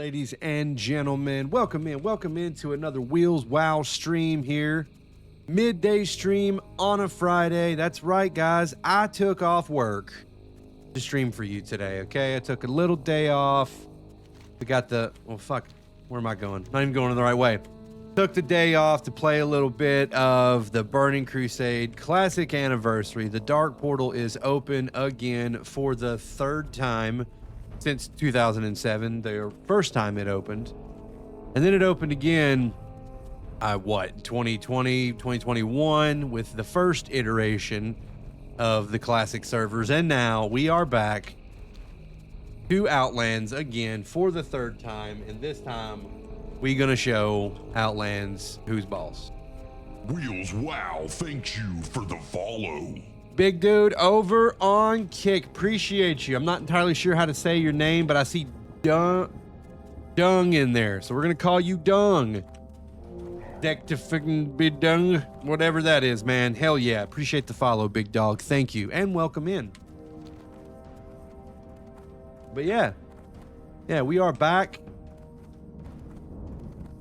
ladies and gentlemen. Welcome into another Wheels Wow stream here. Midday stream on a Friday. That's right, guys. I took off work to stream for you today, okay? I took a little day off. We got the, well, fuck, where am I going? Not even going in the right way. Took the day off to play a little bit of the Burning Crusade Classic Anniversary. The Dark Portal is open again for the third time since 2007, the first time it opened. And then it opened again, 2020, 2021 with the first iteration of the classic servers. And now we are back to Outlands again for the third time. And this time we're going to show Outlands who's boss. Wheels Wow thanks you for the follow. Big dude over on Kick, appreciate you. I'm not entirely sure how to say your name, but I see Dung in there, so we're gonna call you Dung. Deck to fucking be Dung, whatever that is, man. Hell yeah, appreciate the follow, big dog. Thank you and welcome in. But yeah, we are back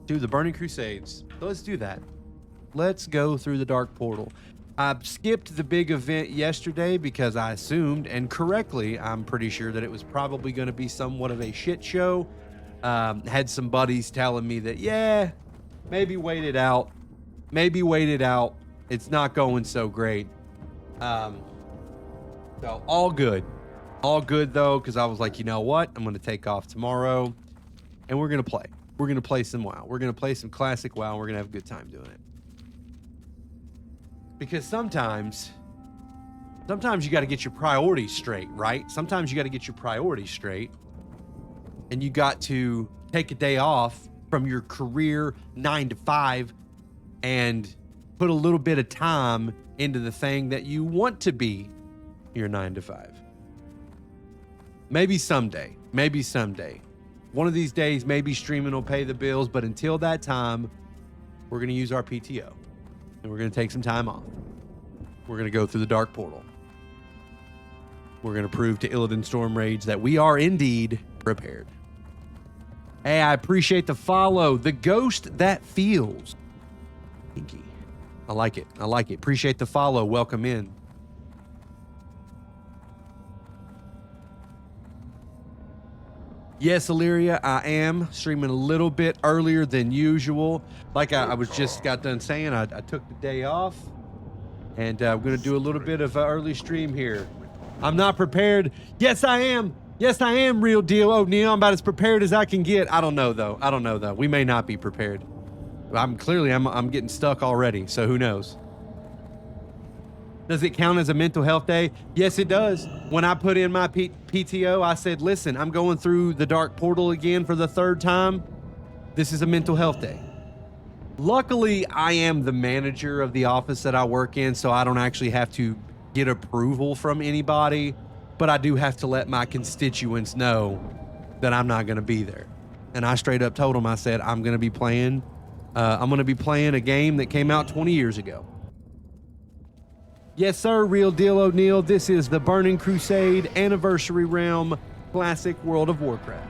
to the Burning Crusades. So let's do that. Let's go through the Dark Portal. I skipped the big event yesterday because I assumed, and correctly, I'm pretty sure that it was probably going to be somewhat of a shit show. Had some buddies telling me that, yeah, maybe wait it out. Maybe wait it out. It's not going so great. So all good. All good, though, because I was like, you know what? I'm going to take off tomorrow, and we're going to play. We're going to play some WoW. We're going to play some classic WoW, and we're going to have a good time doing it. Because sometimes you got to get your priorities straight, right? Sometimes you got to get your priorities straight, and you got to take a day off from your career 9 to 5 and put a little bit of time into the thing that you want to be your 9 to 5. Maybe someday. One of these days, maybe streaming will pay the bills, but until that time, we're going to use our PTO. And we're going to take some time off. We're going to go through the Dark Portal. We're going to prove to Illidan Storm Rage that we are indeed prepared. Hey, I appreciate the follow. The Ghost That Feels. Pinky. I like it. Appreciate the follow. Welcome in. Yes, Illyria, I am streaming a little bit earlier than usual. Like I was just got done saying, I took the day off, and I'm going to do a little bit of early stream here. I'm not prepared. Yes, I am. Real deal. Oh, Neil, I'm about as prepared as I can get. I don't know, though. We may not be prepared. I'm getting stuck already, so who knows? Does it count as a mental health day? Yes, it does. When I put in my PTO, I said, listen, I'm going through the Dark Portal again for the third time. This is a mental health day. Luckily, I am the manager of the office that I work in, so I don't actually have to get approval from anybody, but I do have to let my constituents know that I'm not going to be there. And I straight up told them, I said, I'm going to be playing a game that came out 20 years ago. Yes, sir, Real Deal O'Neil. This is the Burning Crusade Anniversary Realm Classic World of Warcraft.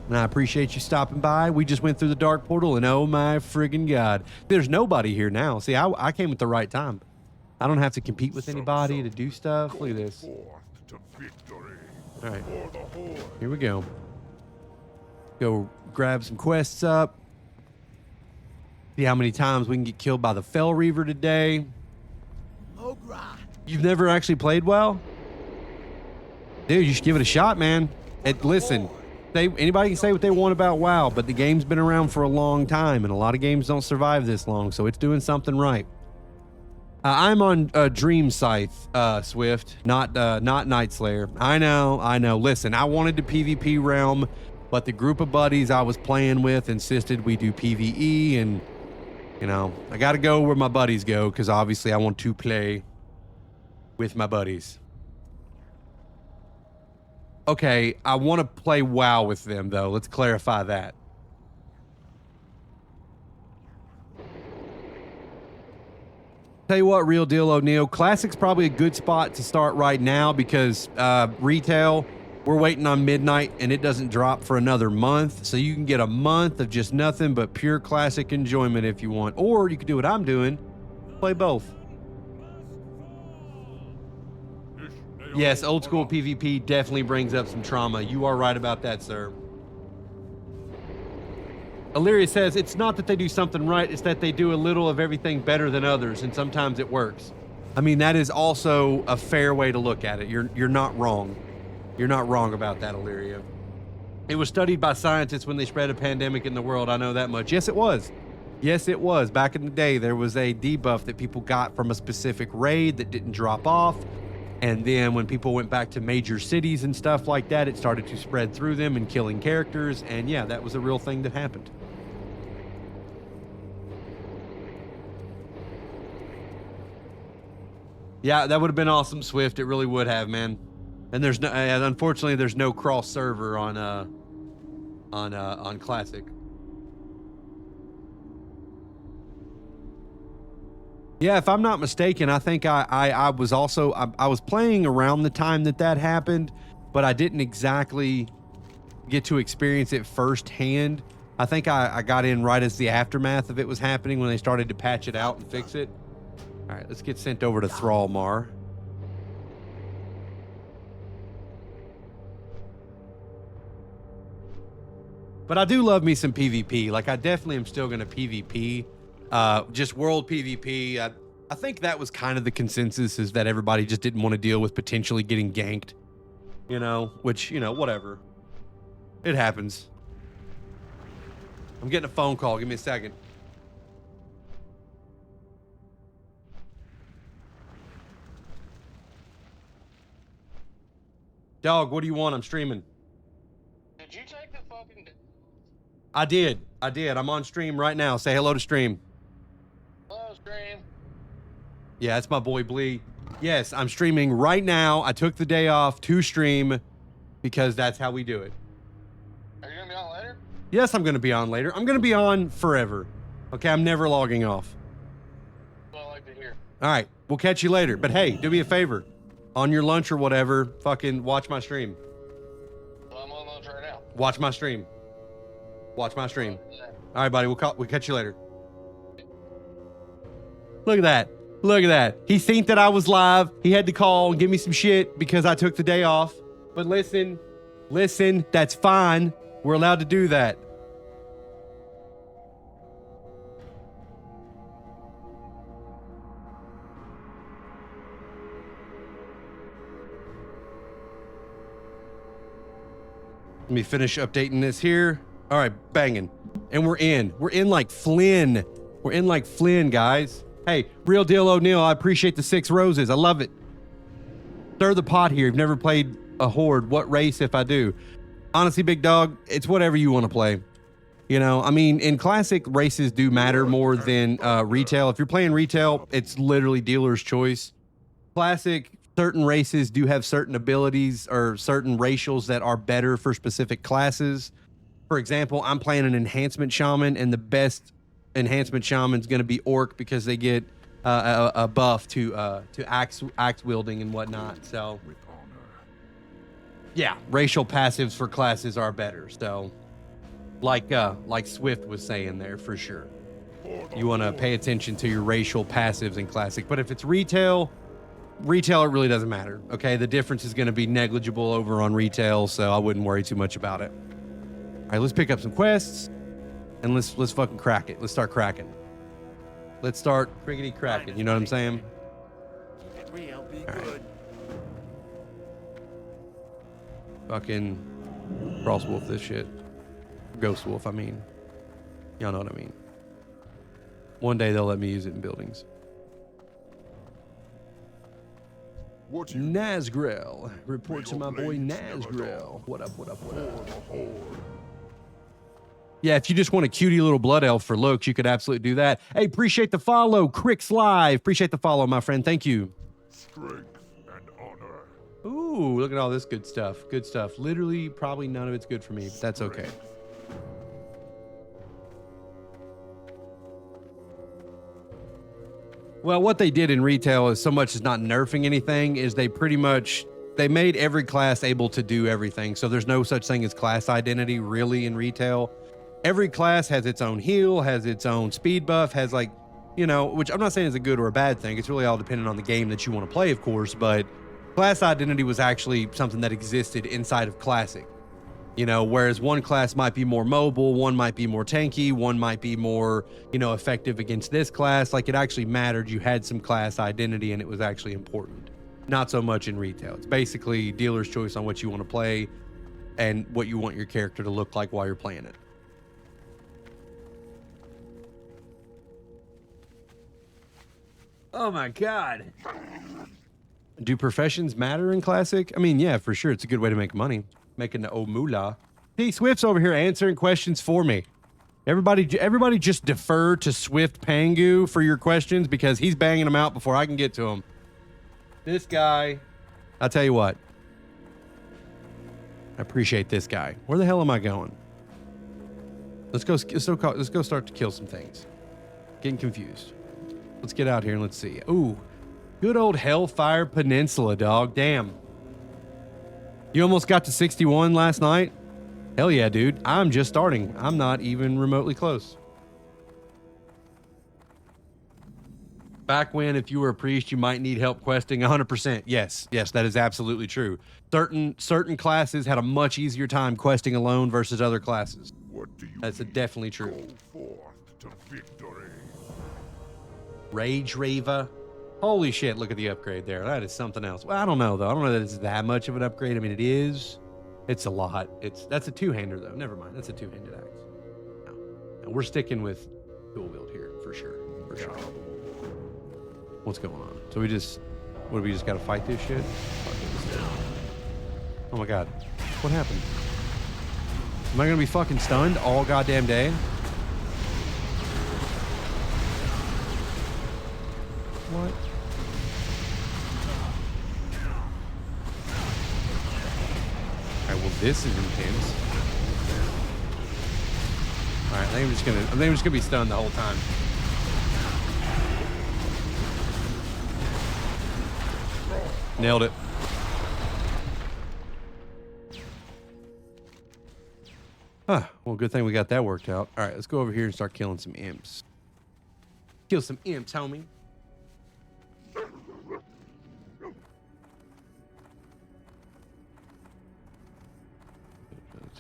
And I appreciate you stopping by. We just went through the Dark Portal, and oh my friggin' God. There's nobody here now. See, I came at the right time. I don't have to compete with anybody to do stuff. Look at this. All right, here we go. Go grab some quests up. See how many times we can get killed by the Fell Reaver today. You've never actually played WoW? Dude, you should give it a shot, man. And listen, anybody can say what they want about WoW, but the game's been around for a long time, and a lot of games don't survive this long, so it's doing something right. I'm on Dream Scythe, Swift, not Night Slayer. I know. Listen, I wanted to PvP realm, but the group of buddies I was playing with insisted we do PvE, and you know, I got to go where my buddies go because obviously I want to play with my buddies. Okay, I want to play WoW with them, though. Let's clarify that. Tell you what, Real Deal O'Neil, Classic's probably a good spot to start right now because retail We're waiting on midnight, and it doesn't drop for another month. So you can get a month of just nothing but pure classic enjoyment if you want. Or you could do what I'm doing, play both. Yes, old school PvP definitely brings up some trauma. You are right about that, sir. Illyria says, it's not that they do something right, it's that they do a little of everything better than others, and sometimes it works. I mean, that is also a fair way to look at it. You're not wrong. You're not wrong about that, Illyria. It was studied by scientists when they spread a pandemic in the world. I know that much. Yes, it was. Yes, it was. Back in the day, there was a debuff that people got from a specific raid that didn't drop off. And then when people went back to major cities and stuff like that, it started to spread through them and killing characters. And yeah, that was a real thing that happened. Yeah, that would have been awesome, Swift. It really would have, man. And there's no, unfortunately, there's no cross server on Classic. Yeah, if I'm not mistaken, I think I was also, I was playing around the time that happened, but I didn't exactly get to experience it firsthand. I think I got in right as the aftermath of it was happening when they started to patch it out and fix it. All right, let's get sent over to Thrallmar. But I do love me some PvP. Like, I definitely am still going to PvP. Just world PvP. I think that was kind of the consensus, is that everybody just didn't want to deal with potentially getting ganked. You know, which, you know, whatever. It happens. I'm getting a phone call. Give me a second. Dog, what do you want? I'm streaming. Did you take the fucking... I did. I'm on stream right now. Say hello to stream. Hello, stream. Yeah, that's my boy Blee. Yes, I'm streaming right now. I took the day off to stream because that's how we do it. Are you gonna be on later? Yes, I'm gonna be on later. I'm gonna be on forever. Okay, I'm never logging off. Well, I like to hear. All right, we'll catch you later. But hey, do me a favor. On your lunch or whatever, fucking watch my stream. Well, I'm on lunch right now. Watch my stream. Watch my stream. All right, buddy. We'll catch you later. Look at that. Look at that. He seen that I was live. He had to call and give me some shit because I took the day off. But listen, that's fine. We're allowed to do that. Let me finish updating this here. All right, banging. And we're in. We're in like Flynn. We're in like Flynn, guys. Hey, Real Deal O'Neil, I appreciate the 6 roses. I love it. Stir the pot here. You've never played a Horde. What race if I do? Honestly, big dog, it's whatever you want to play. You know, I mean, in Classic, races do matter more than retail. If you're playing retail, it's literally dealer's choice. Classic, certain races do have certain abilities or certain racials that are better for specific classes. For example, I'm playing an enhancement shaman, and the best enhancement shaman is going to be orc because they get a buff to axe wielding and whatnot. So, yeah, racial passives for classes are better. So, like Swift was saying there, for sure, you want to pay attention to your racial passives in Classic. But if it's retail, it really doesn't matter. Okay, the difference is going to be negligible over on retail, so I wouldn't worry too much about it. All right, let's pick up some quests, and let's fucking crack it. Let's start cracking. Let's start crickety cracking. You know what I'm saying? Keep it real, be All right. good. Fucking cross wolf this shit. Ghost wolf, I mean. Y'all know what I mean. One day they'll let me use it in buildings. What you Nazgrel. Report to my boy Nazgrel. What up? Yeah, if you just want a cutie little blood elf for looks, you could absolutely do that. Hey, appreciate the follow. Cricks Live. Appreciate the follow, my friend. Thank you. strength and honor. Ooh, look at all this good stuff. Good stuff. Literally, probably none of it's good for me, but that's okay. Well, what they did in retail is so much as not nerfing anything, is they pretty much they made every class able to do everything. So there's no such thing as class identity really in retail. Every class has its own heal, has its own speed buff, has like, you know, which I'm not saying is a good or a bad thing. It's really all dependent on the game that you want to play, of course, but class identity was actually something that existed inside of Classic. You know, whereas one class might be more mobile, one might be more tanky, one might be more, you know, effective against this class. Like, it actually mattered. You had some class identity and it was actually important. Not so much in retail. It's basically dealer's choice on what you want to play and what you want your character to look like while you're playing it. Oh my God. Do professions matter in Classic? I mean, yeah, for sure. It's a good way to make money. Making the old moolah. P. Swift's over here answering questions for me. Everybody just defer to Swift Pangu for your questions because he's banging them out before I can get to them. This guy, I'll tell you what. I appreciate this guy. Where the hell am I going? Let's go start to kill some things. Getting confused. Let's get out here and let's see. Ooh, good old Hellfire Peninsula, dog. Damn. You almost got to 61 last night? Hell yeah, dude. I'm just starting. I'm not even remotely close. Back when, if you were a priest, you might need help questing. 100%. Yes, that is absolutely true. Certain classes had a much easier time questing alone versus other classes. That's definitely true. Go forth to victory. Rage Rava. Holy shit, look at the upgrade there. That is something else. Well, I don't know, though. I don't know that it's that much of an upgrade. I mean, it is. It's a lot. That's a two-hander, though. Never mind. That's a two-handed axe. No, we're sticking with dual wield here, for sure. For sure. What's going on? So we just got to fight this shit? Oh, my God. What happened? Am I going to be fucking stunned all goddamn day? What? Alright, well, this is intense. Alright, I think I'm just gonna be stunned the whole time. Nailed it. Ah, well, good thing we got that worked out. Alright, let's go over here and start killing some imps. Kill some imps, homie.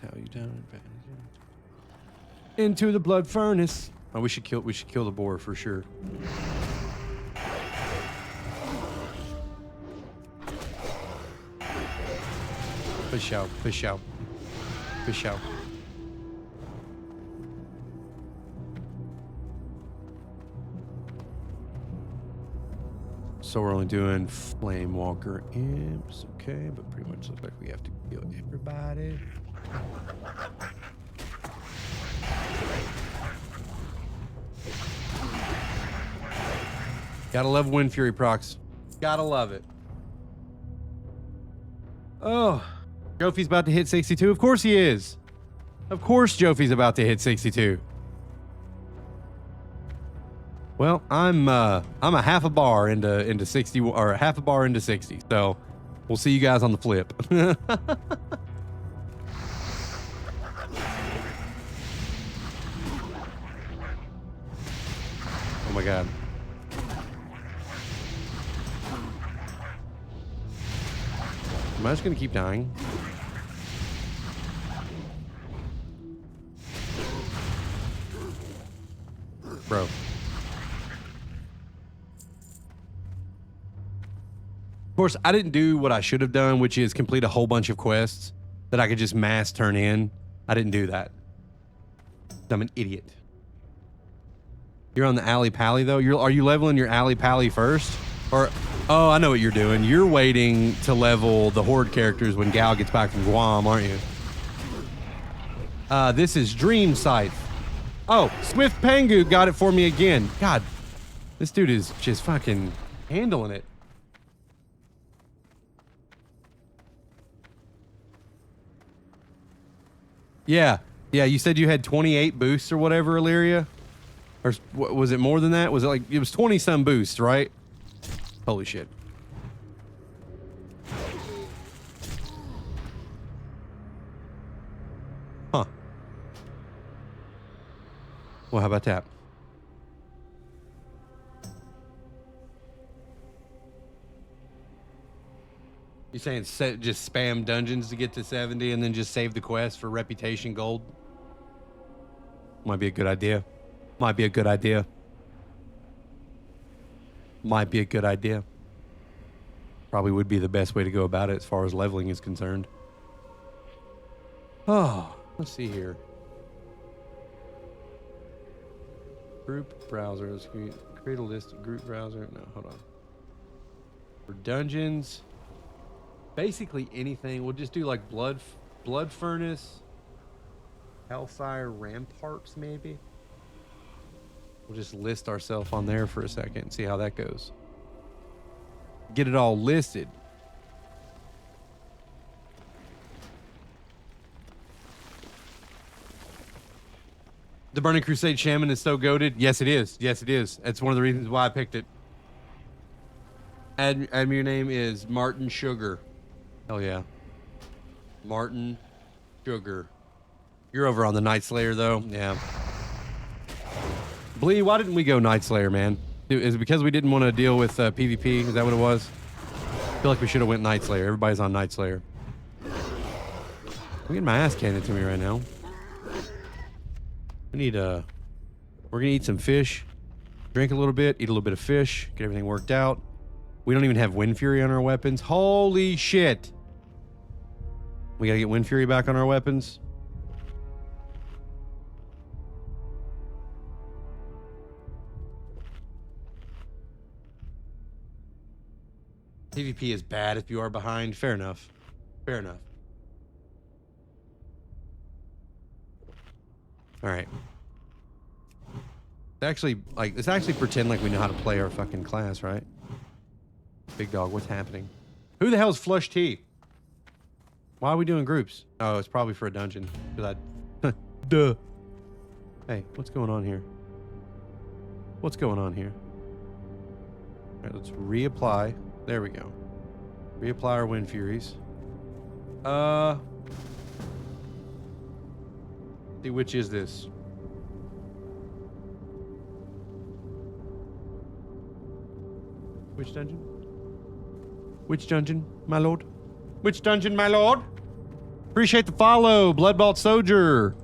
How you down into the blood furnace. Oh, we should kill the boar for sure. Fish out. So we're only doing flame walker imps, okay, but pretty much looks like we have to kill everybody. Gotta love Wind Fury procs. Gotta love it. Oh, Jofi's about to hit 62. Of course he is. Of course Jofi's about to hit 62. Well, I'm a half a bar into 60, or half a bar into 60. So we'll see you guys on the flip. Oh my God. Am I just gonna keep dying? Bro. Of course, I didn't do what I should have done, which is complete a whole bunch of quests that I could just mass turn in. I didn't do that. I'm an idiot. You're on the alley pally though. Are you leveling your alley pally first? Or, oh, I know what you're doing. You're waiting to level the horde characters when Gal gets back from Guam, aren't you? This is Dream Scythe. Oh, Swift Pangu got it for me again. God, this dude is just fucking handling it. Yeah, you said you had 28 boosts or whatever, Illyria? Or was it more than that? Was it like, it was 20 some boosts, right? Holy shit. Well, how about that? You saying just spam dungeons to get to 70 and then just save the quest for reputation gold? Might be a good idea. Might be a good idea. Might be a good idea. Probably would be the best way to go about it as far as leveling is concerned. Oh, let's see here. Group browser. Let's create a list of group browser. No, hold on. For dungeons, basically anything. We'll just do like blood furnace, hellfire ramparts, maybe. We'll just list ourselves on there for a second and see how that goes. Get it all listed. The Burning Crusade Shaman is so goated. Yes, it is. Yes, it is. That's one of the reasons why I picked it. Admin, your name is Martin Sugar. Hell yeah. Martin Sugar. You're over on the Night Slayer, though. Yeah. Blee, why didn't we go Night Slayer, man? Is it because we didn't want to deal with PvP? Is that what it was? I feel like we should have went Night Slayer. Everybody's on Night Slayer. I'm getting my ass handed to me right now. We need we're gonna eat some fish, drink a little bit, eat a little bit of fish, get everything worked out. We don't even have Wind Fury on our weapons. Holy shit. We gotta get Wind Fury back on our weapons. PvP is bad if you are behind. Fair enough. Fair enough. All right. Let's actually pretend like we know how to play our fucking class, right? Big dog, what's happening? Who the hell's Flush T? Why are we doing groups? Oh, it's probably for a dungeon. Duh. Hey, what's going on here? What's going on here? All right, let's reapply. There we go. Reapply our Wind Furies. See, which is this? Which dungeon? Which dungeon, my lord? Which dungeon, my lord? Appreciate the follow, Bloodbolt Soldier.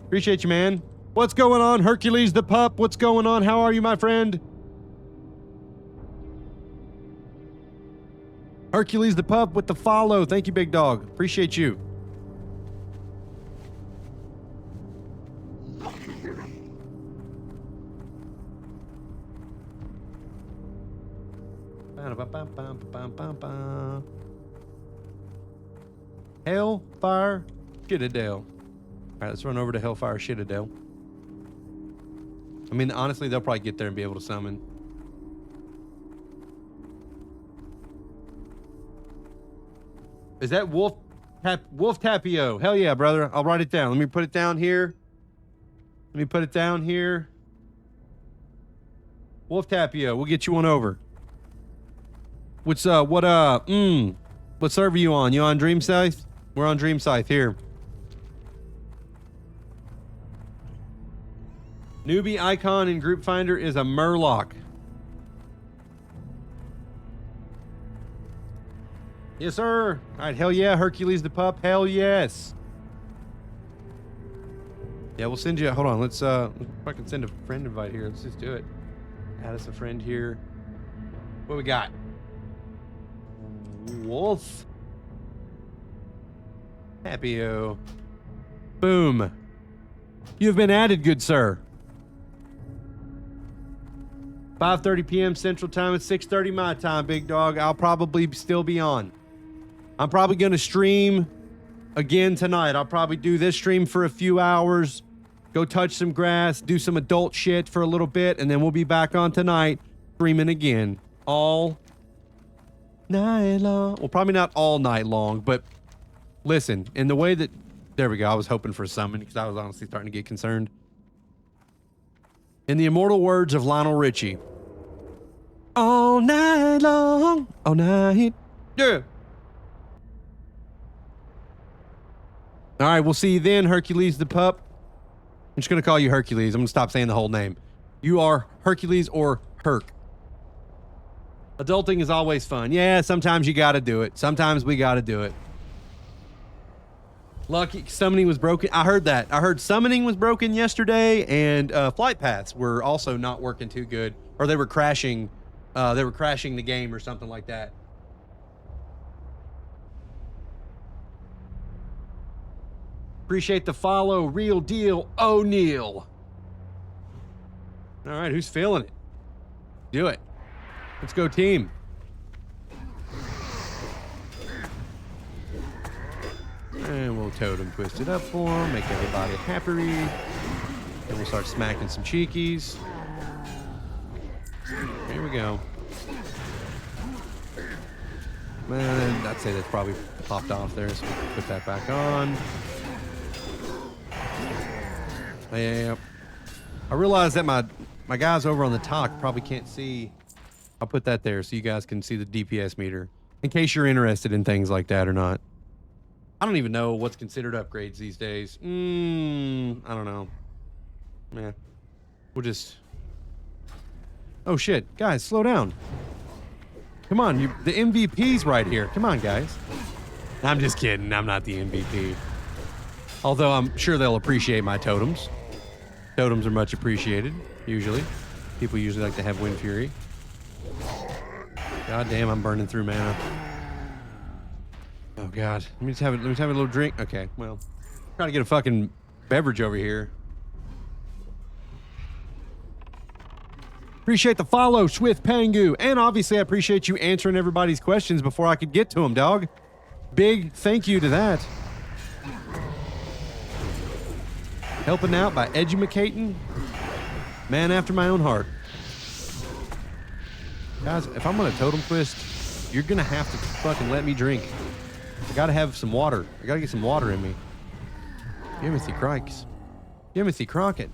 Appreciate you, man. What's going on, Hercules the pup? What's going on? How are you, my friend? Hercules the pup with the follow. Thank you, big dog. Appreciate you. Hellfire Shitadale. All right, let's run over to Hellfire Shitadale. I mean, honestly, they'll probably get there and be able to summon. Is that Wolf Tapio? Hell yeah, brother. I'll write it down. Let me put it down here. Let me put it down here. Wolf Tapio, we'll get you one over. What server you on? You on Dream Scythe? We're on Dream Scythe here. Newbie icon in Group Finder is a Murloc. Yes, sir. All right, hell yeah, Hercules the pup. Hell yes. Yeah, we'll send you. Hold on, let's fucking send a friend invite here. Let's just do it. Add us a friend here. What we got? Wolf. Happy-o. Boom. You have been added, good sir. 5:30 p.m. Central Time. It's 6:30 my time, big dog. I'll probably still be on. I'm probably going to stream again tonight. I'll probably do this stream for a few hours, go touch some grass, do some adult shit for a little bit, and then we'll be back on tonight streaming again all night long. Well, probably not all night long, but listen, in the way that... There we go. I was hoping for a summon because I was honestly starting to get concerned. In the immortal words of Lionel Richie, all night long, all night. Yeah. All right, we'll see you then, Hercules the pup. I'm just going to call you Hercules. I'm going to stop saying the whole name. You are Hercules or Herc. Adulting is always fun. Yeah, sometimes you got to do it. Sometimes we got to do it. Lucky summoning was broken. I heard that. I heard summoning was broken yesterday, and flight paths were also not working too good, or they were crashing. They were crashing the game or something like that. Appreciate the follow. Real deal. O'Neal. All right, who's feeling it? Do it. Let's go, team. And we'll totem twist it up for them, make everybody happy. And we'll start smacking some cheekies. Here we go. Man, I'd say that's probably popped off there, so we can put that back on. Yeah. I realize that my guys over on the talk probably can't see. I'll put that there so you guys can see the DPS meter in case you're interested in things like that or not. I don't even know what's considered upgrades these days. I don't know. Man, we'll just... Oh shit, guys, slow down. Come on, the MVP's right here. Come on, guys. I'm just kidding. I'm not the MVP. Although I'm sure they'll appreciate my totems. Totems are much appreciated, usually. People usually like to have Wind Fury. God damn, I'm burning through mana. Oh god. Let me just have a little drink. Okay, well. Trying to get a fucking beverage over here. Appreciate the follow, Swift Pangu. And obviously I appreciate you answering everybody's questions before I could get to them, dog. Big thank you to that. Helping out by edumacating. Man after my own heart. Guys, if I'm gonna totem twist, you're gonna have to fucking let me drink. I gotta have some water. I gotta get some water in me. Timothy Crikes. Timothy Crockett.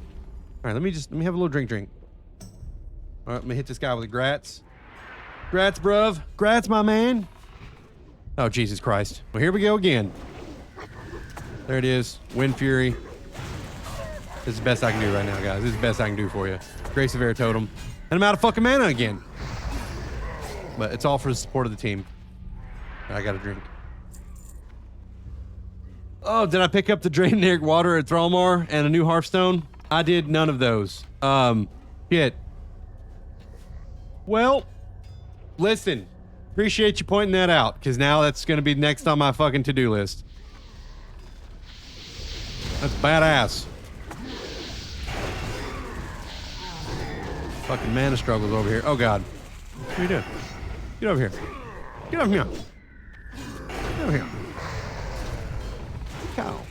Alright, let me have a little drink. Alright, let me hit this guy with a grats. Grats, bruv. Grats, my man. Oh, Jesus Christ. Well, here we go again. There it is. Wind Fury. This is the best I can do right now, guys. This is the best I can do for you. Grace of Air Totem. And I'm out of fucking mana again. But it's all for the support of the team. I gotta drink. Oh, did I pick up the Draeneric water at Thrallmar and a new Hearthstone? I did none of those. Shit. Well, listen. Appreciate you pointing that out, because now that's gonna be next on my fucking to-do list. That's badass. Fucking mana struggles over here. Oh god. What are you doing? Get over here. Get over here. Get over here. Cow.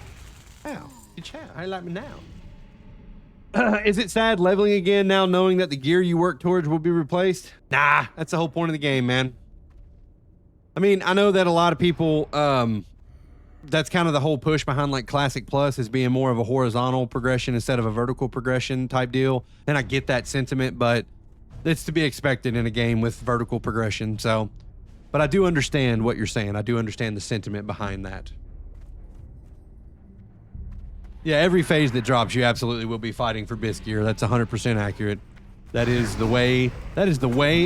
Ow. Good chow. How you like me now? Is it sad leveling again now knowing that the gear you work towards will be replaced? Nah, that's the whole point of the game, man. I mean, I know that a lot of people, that's kind of the whole push behind like Classic Plus is being more of a horizontal progression instead of a vertical progression type deal. And I get that sentiment, but it's to be expected in a game with vertical progression. So, but I do understand what you're saying. I do understand the sentiment behind that. Yeah, every phase that drops, you absolutely will be fighting for Bisque gear. That's 100% accurate. That is the way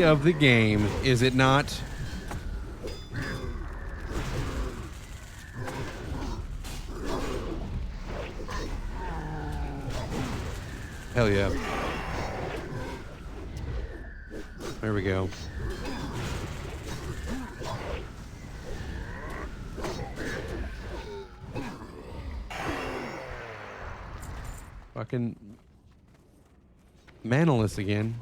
of the game, is it not? Hell yeah. There we go. Fucking manaless again.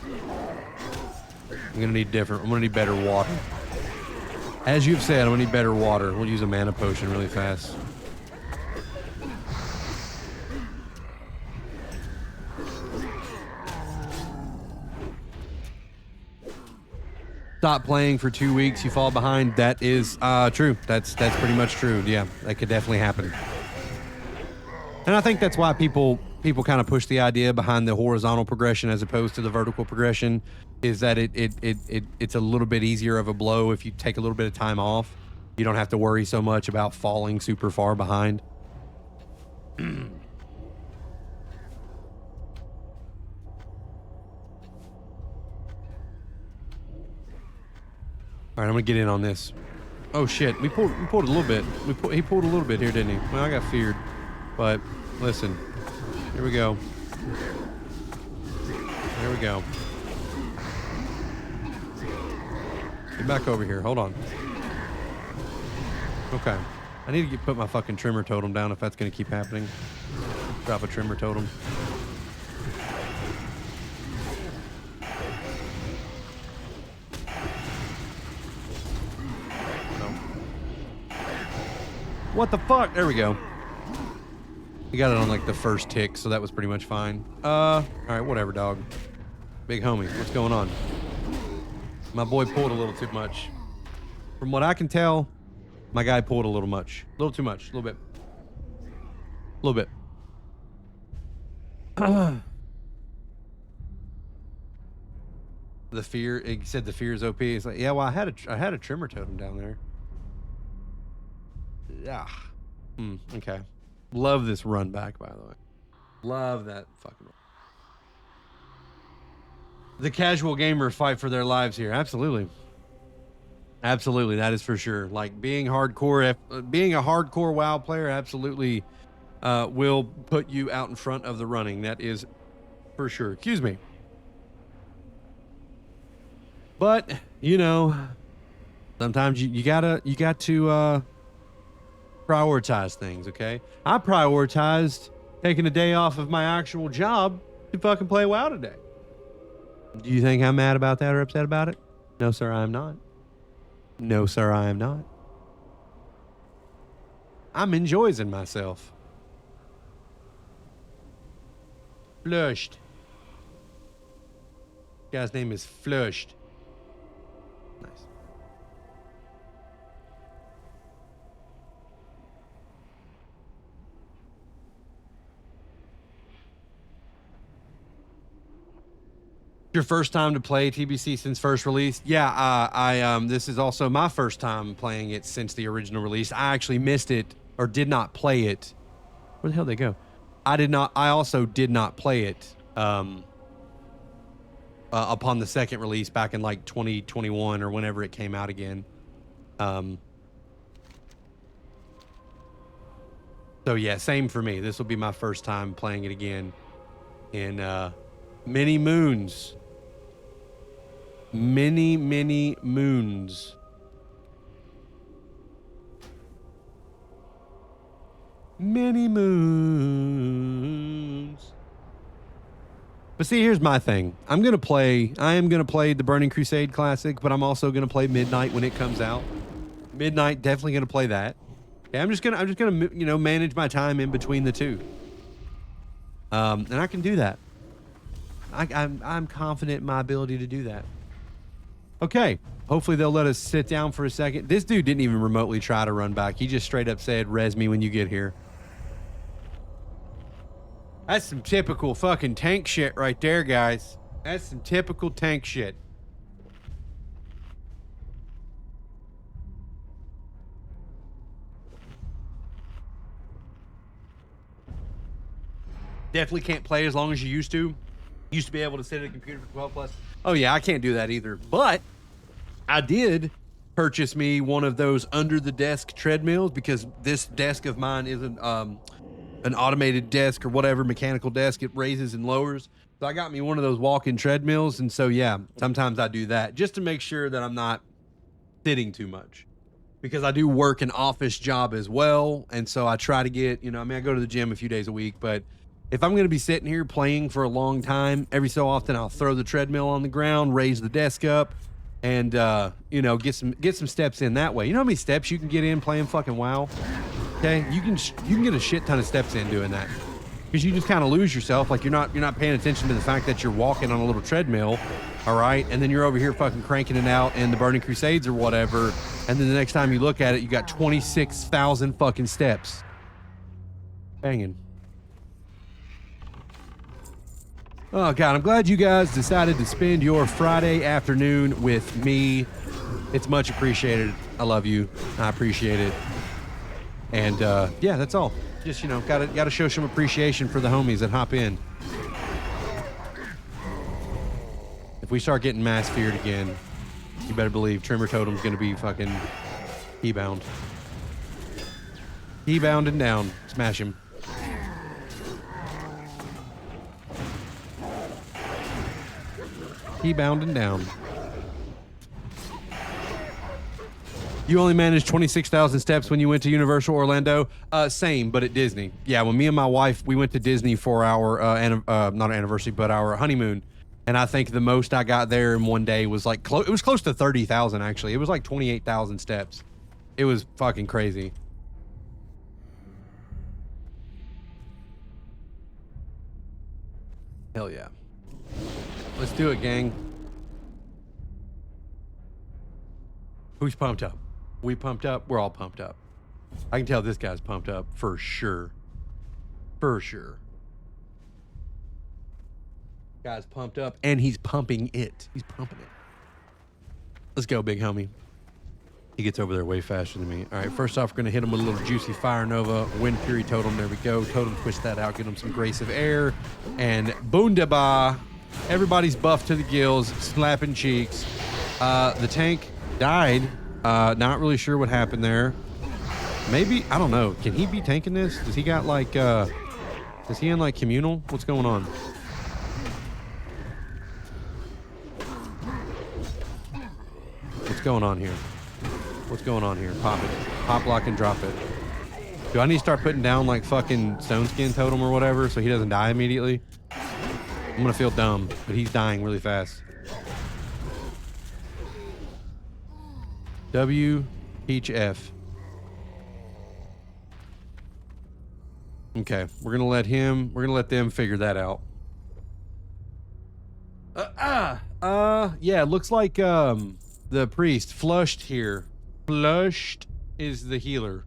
I'm gonna need better water. As you've said, I'm gonna need better water. We'll use a mana potion really fast. Stop playing for 2 weeks, you fall behind. That is true. That's pretty much true. Yeah, that could definitely happen. And I think that's why people kind of push the idea behind the horizontal progression as opposed to the vertical progression, is that it's a little bit easier of a blow if you take a little bit of time off. You don't have to worry so much about falling super far behind. All right, I'm gonna get in on this. Oh shit, we pulled a little bit. He pulled a little bit here, didn't he? Well, I got feared, but listen, here we go. There we go. Get back over here. Hold on. Okay, I need to put my fucking trimmer totem down if that's gonna keep happening. Drop a trimmer totem. What the fuck? There we go. We got it on like the first tick, so that was pretty much fine. All right, whatever, dog. Big homie, what's going on? My boy pulled a little too much. From what I can tell, my guy pulled a little much. A little too much, a little bit. A little bit. The fear, he said the fear is OP. It's like, yeah, well, I had a trimmer totem down there. Yeah. Okay. Love this run back, by the way. Love that fucking run. The casual gamer fight for their lives here. Absolutely. Absolutely. That is for sure. Like being hardcore, being a hardcore WoW player absolutely will put you out in front of the running. That is for sure. Excuse me. But, you know, sometimes you got to prioritize things, okay? I prioritized taking a day off of my actual job to fucking play WoW today. Do you think I'm mad about that or upset about it? No, sir, I am not. No, sir, I am not. I'm enjoying myself. Flushed. Guy's name is Flushed. Nice. Your first time to play TBC since first release? Yeah, this is also my first time playing it since the original release. I actually missed it or did not play it. Where the hell did they go? I also did not play it upon the second release back in like 2021 or whenever it came out again. So yeah, same for me. This will be my first time playing it again in many moons. Many moons. Many moons. But see, here's my thing. I am going to play the Burning Crusade Classic, but I'm also going to play Midnight when it comes out. Midnight, definitely going to play that. Okay, I'm just going to, you know, manage my time in between the two. And I can do that. I'm confident in my ability to do that. Okay, hopefully they'll let us sit down for a second. This dude didn't even remotely try to run back. He just straight up said, "Res me when you get here." That's some typical fucking tank shit right there, guys. That's some typical tank shit. Definitely can't play as long as you used to. Used to be able to sit at a computer for 12 plus. Oh yeah, I can't do that either. But I did purchase me one of those under the desk treadmills because this desk of mine isn't an automated desk or whatever, mechanical desk. It raises and lowers. So I got me one of those walk-in treadmills. And so, yeah, sometimes I do that just to make sure that I'm not sitting too much, because I do work an office job as well. And so I try to get, you know, I mean, I go to the gym a few days a week, but if I'm going to be sitting here playing for a long time, every so often I'll throw the treadmill on the ground, raise the desk up, and, you know, get some steps in that way. You know how many steps you can get in playing fucking WoW? Okay, you can get a shit ton of steps in doing that, because you just kind of lose yourself. Like you're not paying attention to the fact that you're walking on a little treadmill, all right, and then you're over here fucking cranking it out in the Burning Crusades or whatever, and then the next time you look at it, you got 26,000 fucking steps. Banging. Oh God, I'm glad you guys decided to spend your Friday afternoon with me. It's much appreciated. I love you. I appreciate it. And yeah, that's all. Just, you know, gotta show some appreciation for the homies that hop in. If we start getting mass feared again, You better believe Trimmer Totem's gonna be fucking keybound. Keybound and down. Smash him. Keybound and down. You only managed 26,000 steps when you went to Universal Orlando? Same, but at Disney. Yeah, when me and my wife, we went to Disney for our, not an anniversary, but our honeymoon. And I think the most I got there in one day was like, it was close to 30,000 actually. It was like 28,000 steps. It was fucking crazy. Hell yeah. Let's do it, gang. Who's pumped up? We pumped up? We're all pumped up. I can tell this guy's pumped up for sure. For sure. Guy's pumped up and he's pumping it. He's pumping it. Let's go, big homie. He gets over there way faster than me. All right, first off, we're going to hit him with a little juicy Fire Nova, Wind Fury Totem. There we go. Totem, twist that out, get him some Grace of Air. And Boondaba. Everybody's buffed to the gills, slapping cheeks. The tank died. Not really sure what happened there. Maybe, I don't know. Can he be tanking this? Does he got like, is he in like communal? What's going on? What's going on here? What's going on here? Pop it. Pop, lock, and drop it. Do I need to start putting down like fucking Stone Skin Totem or whatever so he doesn't die immediately? I'm gonna feel dumb, but he's dying really fast. W, Peach, F. Okay, we're gonna let them figure that out. Yeah, it looks like the priest flushed here. Flushed is the healer.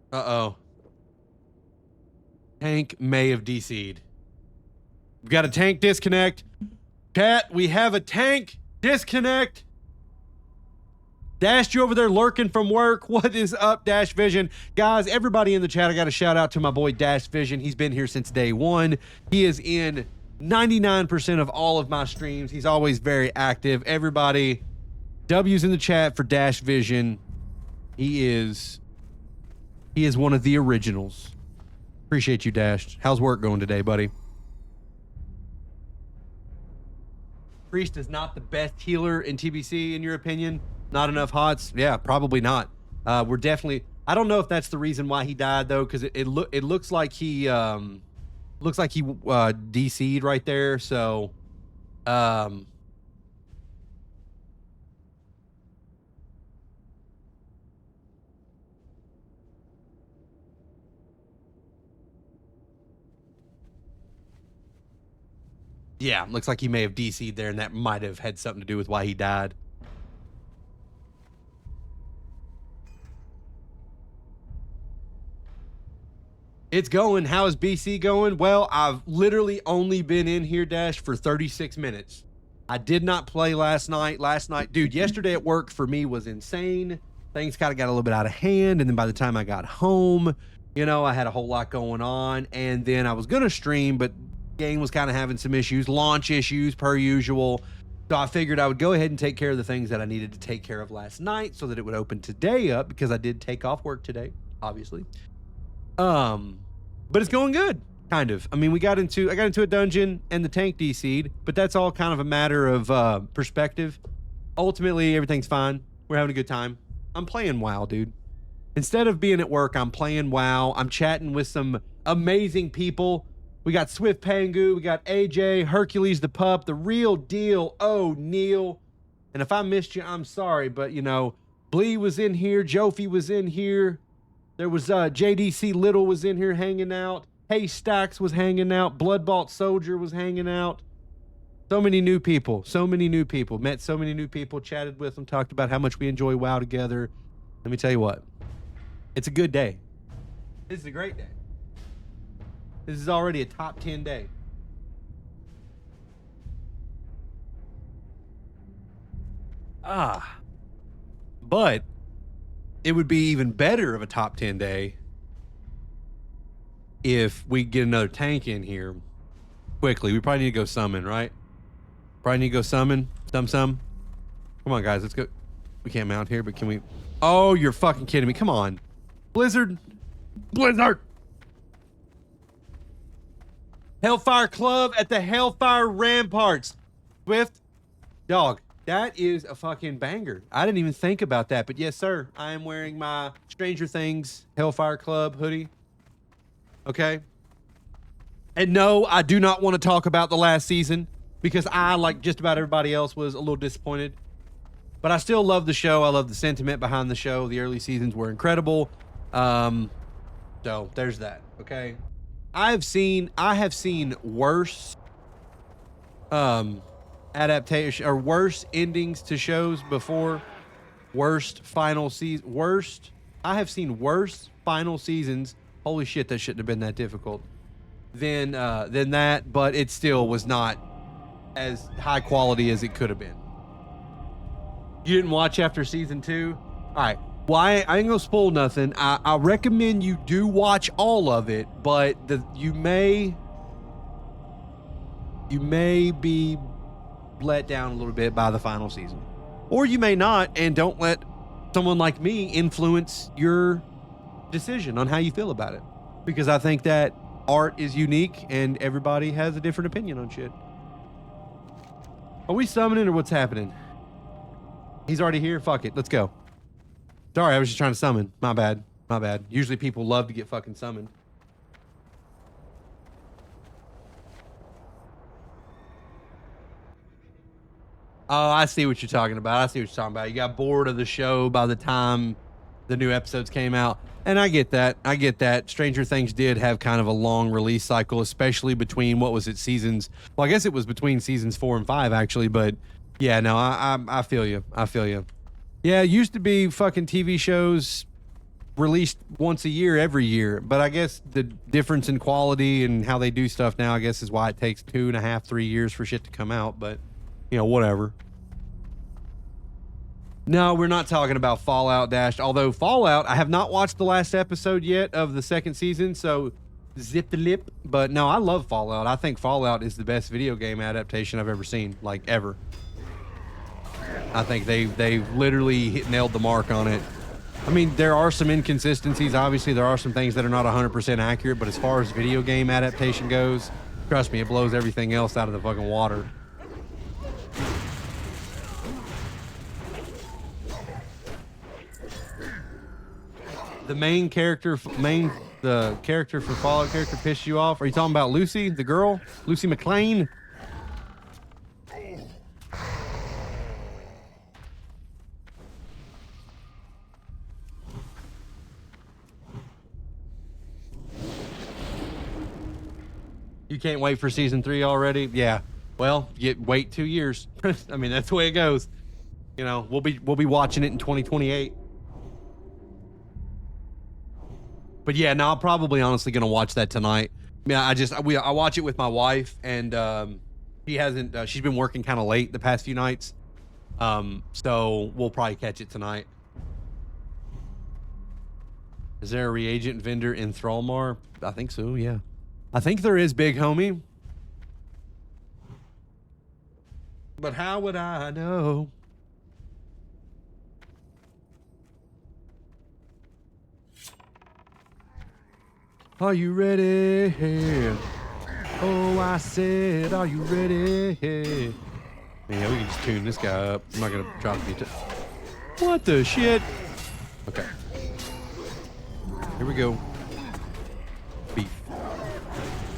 Uh-oh. Tank may have DC'd. We've got a tank disconnect. Chat, we have a tank disconnect. Dash, you over there lurking from work. What is up, Dash Vision? Guys, everybody in the chat, I got a shout out to my boy Dash Vision. He's been here since day one. He is in 99% of all of my streams. He's always very active. Everybody, W's in the chat for Dash Vision. He is one of the originals. Appreciate you, Dash. How's work going today, buddy? Priest is not the best healer in TBC, in your opinion? Not enough hots? Yeah, probably not. We're definitely... I don't know if that's the reason why he died, though, because it looks like he... DC'd right there, so... Yeah, looks like he may have DC'd there, and that might have had something to do with why he died. It's going. How is BC going? Well, I've literally only been in here, Dash, for 36 minutes. I did not play last night. Dude, yesterday at work for me was insane. Things kind of got a little bit out of hand, and then by the time I got home, you know, I had a whole lot going on, and then I was going to stream, but game was kind of having some issues, launch issues per usual. So I figured I would go ahead and take care of the things that I needed to take care of last night so that it would open today up, because I did take off work today, obviously. But it's going good, kind of. I mean, I got into a dungeon and the tank DC'd, but that's all kind of a matter of perspective. Ultimately, everything's fine. We're having a good time. I'm playing WoW, dude. Instead of being at work, I'm playing WoW. I'm chatting with some amazing people. We got Swift Pangu, we got AJ, Hercules the Pup, the real deal, O'Neal. And if I missed you, I'm sorry, but you know, Blee was in here, Jofi was in here. There was JDC Little was in here hanging out. Hey Stacks was hanging out. Bloodbalt Soldier was hanging out. So many new people. Met so many new people, chatted with them, talked about how much we enjoy WoW together. Let me tell you what. It's a good day. This is a great day. This is already a top 10 day. But it would be even better of a top 10 day if we get another tank in here quickly. We probably need to go summon, right? Probably need to go summon. Some. Come on, guys. Let's go. We can't mount here, but can we? Oh, you're fucking kidding me. Come on. Blizzard. Hellfire Club at the Hellfire Ramparts. Swift. Dog. That is a fucking banger. I didn't even think about that, but yes, sir. I am wearing my Stranger Things Hellfire Club hoodie. Okay. And no, I do not want to talk about the last season because I, like just about everybody else, was a little disappointed. But I still love the show. I love the sentiment behind the show. The early seasons were incredible. So there's that. Okay. I have seen worse adaptation or worse endings to shows before. I have seen worse final seasons. Holy shit, that shouldn't have been that difficult. Than that, but it still was not as high quality as it could have been. You didn't watch after season 2? All right. Well, I ain't gonna spoil nothing. I recommend you do watch all of it, but you may be let down a little bit by the final season, or you may not, and don't let someone like me influence your decision on how you feel about it, because I think that art is unique and everybody has a different opinion on shit. Are we summoning or what's happening? He's already here. Fuck it. Let's go. Sorry, I was just trying to summon. My bad. Usually people love to get fucking summoned. Oh, I see what you're talking about. You got bored of the show by the time the new episodes came out. And I get that. Stranger Things did have kind of a long release cycle, especially between, what was it, seasons? Well, I guess it was between seasons 4 and 5, actually. But yeah, no, I feel you. Yeah, it used to be fucking TV shows released once a year, every year. But I guess the difference in quality and how they do stuff now, I guess, is why it takes 2.5, 3 years for shit to come out. But, you know, whatever. No, we're not talking about Fallout Dash. Although Fallout, I have not watched the last episode yet of the second season, so zip the lip. But no, I love Fallout. I think Fallout is the best video game adaptation I've ever seen, like ever. I think they've literally nailed the mark on it. I mean, there are some inconsistencies. Obviously, there are some things that are not 100% accurate, but as far as video game adaptation goes, trust me, it blows everything else out of the fucking water. The character for Fallout character pissed you off? Are you talking about Lucy, the girl? Lucy McLean? You can't wait for season 3 already? Yeah. Well, wait 2 years. I mean, that's the way it goes. You know, we'll be watching it in 2028. But yeah, no, I'm probably honestly gonna watch that tonight. Yeah, I watch it with my wife, and she's been working kind of late the past few nights. So we'll probably catch it tonight. Is there a reagent vendor in Thrallmar? I think so, yeah. I think there is, big homie. But how would I know? Are you ready? Oh, I said, are you ready? Yeah, we can just tune this guy up. I'm not gonna drop the What the shit? Okay. Here we go. Beef.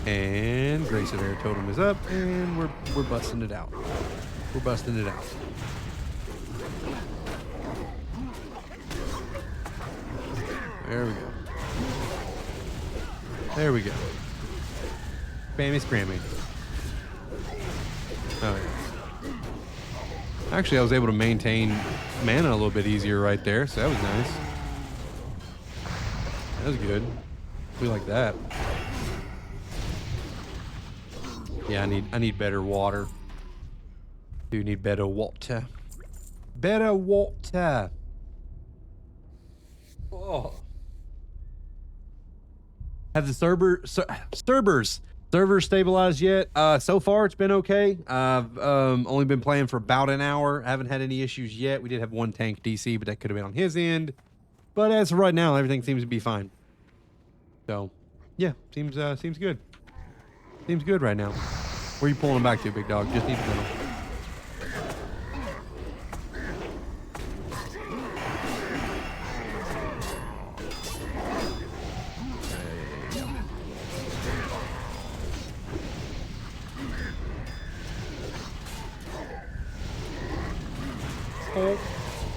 And Grace of Air Totem is up, and we're busting it out. We're busting it out. There we go. There we go. Spammy scrammy. Oh yeah. Actually, I was able to maintain mana a little bit easier right there, so that was nice. That was good. We like that. Yeah, I need better water. Do need better water. Better water. Oh. Have the servers stabilized yet? So far it's been okay. I've only been playing for about an hour. I haven't had any issues yet. We did have one tank DC, but that could have been on his end. But as of right now, everything seems to be fine. So, yeah, seems good. Seems good right now. Where are you pulling him back to, big dog? Just need to know.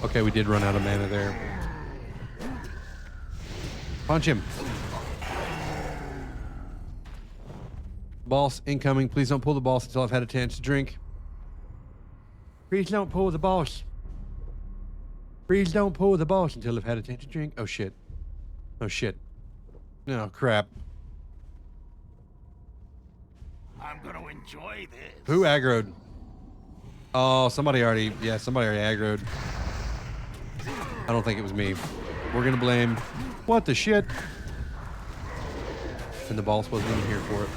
Okay, we did run out of mana there. Punch him. Boss incoming. Please don't pull the boss until I've had a chance to drink. Please don't pull the boss. Please don't pull the boss until I've had a chance to drink. Oh shit. Oh shit. Oh crap. I'm gonna enjoy this. Who aggroed? Oh, somebody already aggroed. I don't think it was me. We're gonna blame. What the shit? And the boss wasn't even here for it.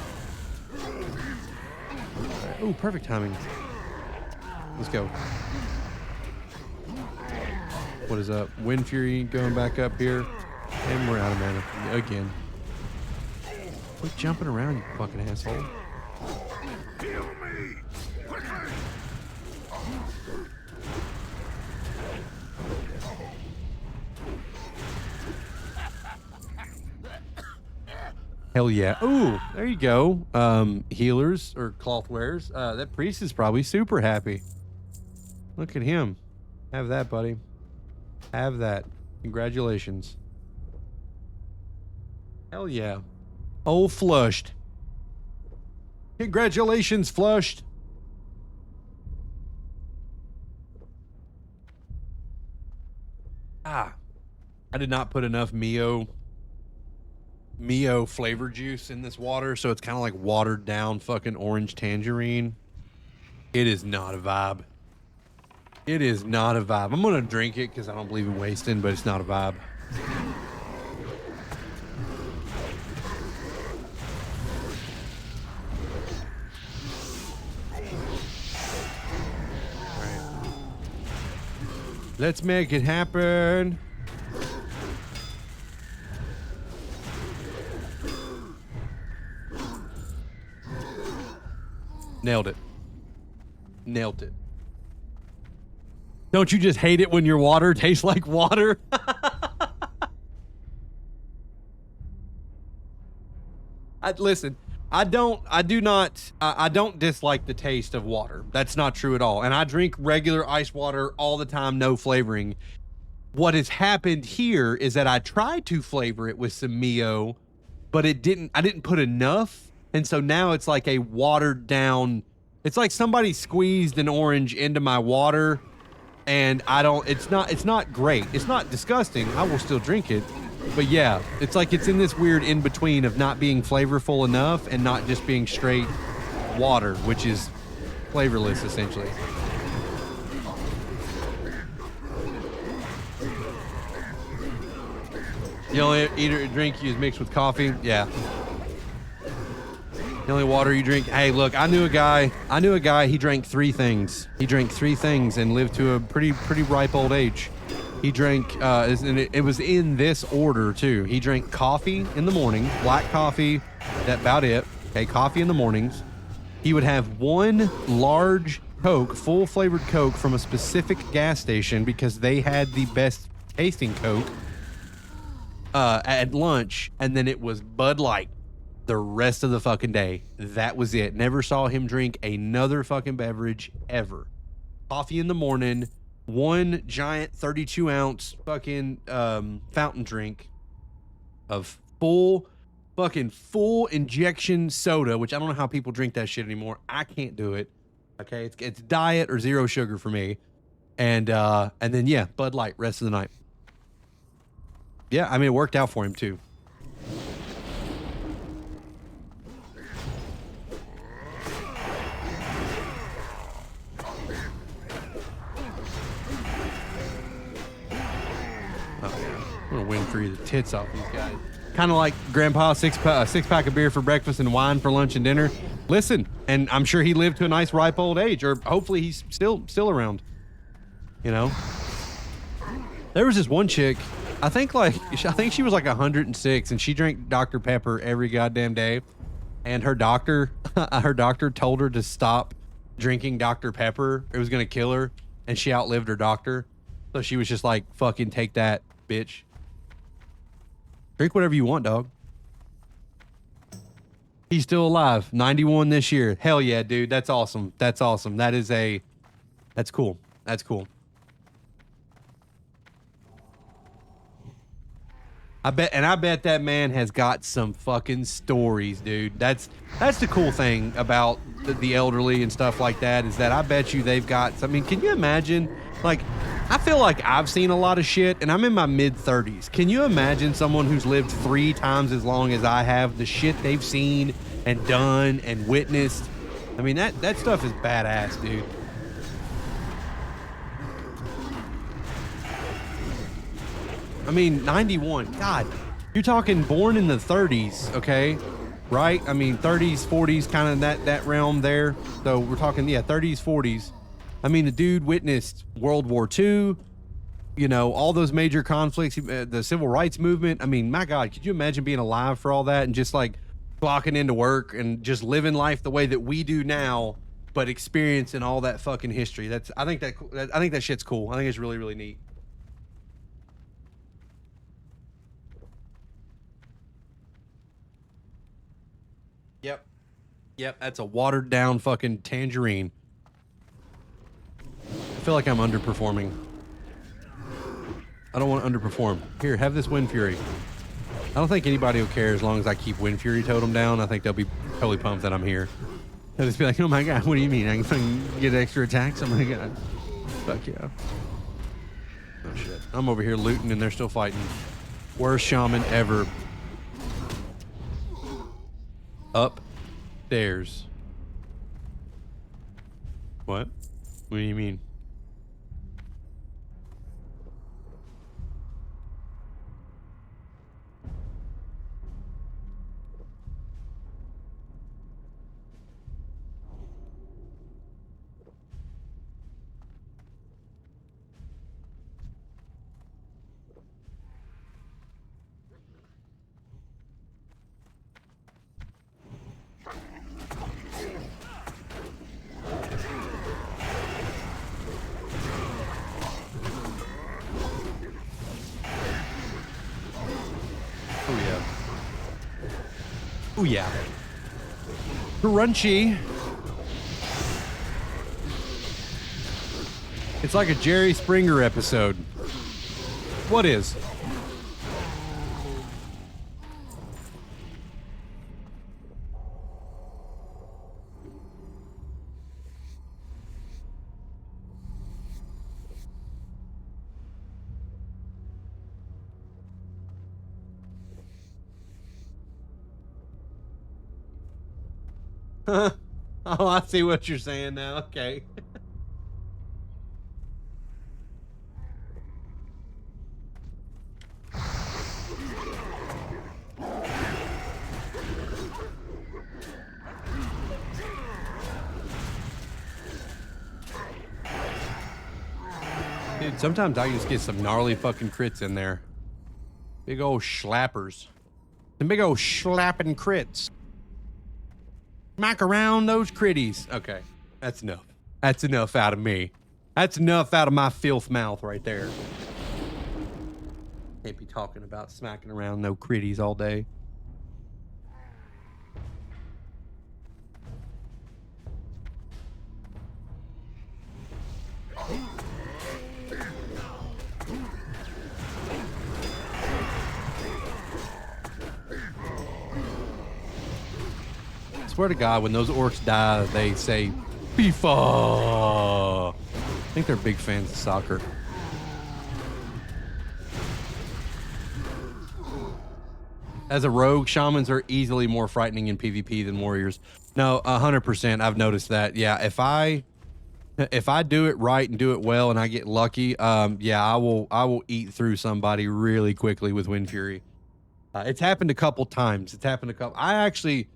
Right. Ooh, perfect timing. Let's go. What is up? Wind Fury going back up here. And we're out of mana again. Quit jumping around, you fucking asshole. Heal me! Hell yeah. Ooh, there you go. Healers or cloth wearers. That priest is probably super happy. Look at him. Have that, buddy. Have that. Congratulations. Hell yeah. Oh, flushed. Congratulations, flushed. Ah. I did not put enough Mio flavor juice in this water, so it's kind of like watered down fucking orange tangerine. It is not a vibe. It is not a vibe. I'm gonna drink it because I don't believe in wasting, but it's not a vibe. All right. Let's make it happen. Nailed it. Nailed it. Don't you just hate it when your water tastes like water? Listen, I don't dislike the taste of water. That's not true at all. And I drink regular ice water all the time, no flavoring. What has happened here is that I tried to flavor it with some Mio, but I didn't put enough. And so now it's like a watered down, it's like somebody squeezed an orange into my water, and it's not great. It's not disgusting. I will still drink it. But yeah, it's like it's in this weird in between of not being flavorful enough and not just being straight water, which is flavorless essentially. The only drink you mixed with coffee? Yeah. The only water you drink? Hey, look, I knew a guy, he drank 3 things. He drank 3 things and lived to a pretty ripe old age. He drank, and it was in this order too. He drank coffee in the morning, black coffee, that's about it. Okay, coffee in the mornings. He would have 1 large Coke, full flavored Coke from a specific gas station because they had the best tasting Coke at lunch, and then it was Bud Light the rest of the fucking day. That was it. Never saw him drink another fucking beverage ever. Coffee in the morning, 1 giant 32-ounce fucking fountain drink of full injection soda, which I don't know how people drink that shit anymore. I can't do it. Okay, it's diet or 0 sugar for me. And then yeah, Bud Light rest of the night. Yeah, I mean it worked out for him too. history of the tits off these guys. Kind of like Grandpa, six pack of beer for breakfast and wine for lunch and dinner. Listen, and I'm sure he lived to a nice ripe old age, or hopefully he's still around. You know, there was this one chick. I think she was like 106, and she drank Dr. Pepper every goddamn day. And her doctor told her to stop drinking Dr. Pepper. It was gonna kill her, and she outlived her doctor. So she was just like, "Fucking take that, bitch." Drink whatever you want, dog. He's still alive. 91 this year. Hell yeah, dude. That's awesome. That's awesome. That's cool. That's cool. I bet that man has got some fucking stories, dude. That's the cool thing about the elderly and stuff like that, is that I bet you they've got, I mean, can you imagine? Like, I feel like I've seen a lot of shit, and I'm in my mid-30s. Can you imagine someone who's lived 3 times as long as I have, the shit they've seen and done and witnessed? I mean, that stuff is badass, dude. I mean, 91. God, you're talking born in the 30s, okay? Right? I mean, 30s, 40s, kind of that realm there. So we're talking, yeah, 30s, 40s. I mean, the dude witnessed World War II, you know, all those major conflicts, the civil rights movement. I mean, my God, could you imagine being alive for all that and just like clocking into work and just living life the way that we do now, but experiencing all that fucking history? I think that shit's cool. I think it's really, really neat. Yep, that's a watered down fucking tangerine. I feel like I'm underperforming. I don't want to underperform. Here, have this Wind Fury. I don't think anybody will care as long as I keep Wind Fury totem down. I think they'll be totally pumped that I'm here. They'll just be like, oh my God, what do you mean? I can fucking get extra attacks? Oh my God. Fuck yeah. Oh shit. I'm over here looting and they're still fighting. Worst shaman ever. Upstairs. What? What do you mean? Oh yeah. Crunchy. It's like a Jerry Springer episode. What is? Oh, I see what you're saying now. Okay. Dude, sometimes I just get some gnarly fucking crits in there. Big old schlappers. Some big old slapping crits. Smack around those critties. Okay, that's enough. That's enough out of me. That's enough out of my filth mouth right there. Can't be talking about smacking around no critties all day. Swear to God, when those orcs die, they say, FIFA! I think they're big fans of soccer. As a rogue, shamans are easily more frightening in PvP than warriors. No, 100%. I've noticed that. Yeah, if I If I do it right and do it well and I get lucky, yeah, I will eat through somebody really quickly with Wind Fury. It's happened a couple times. I actually,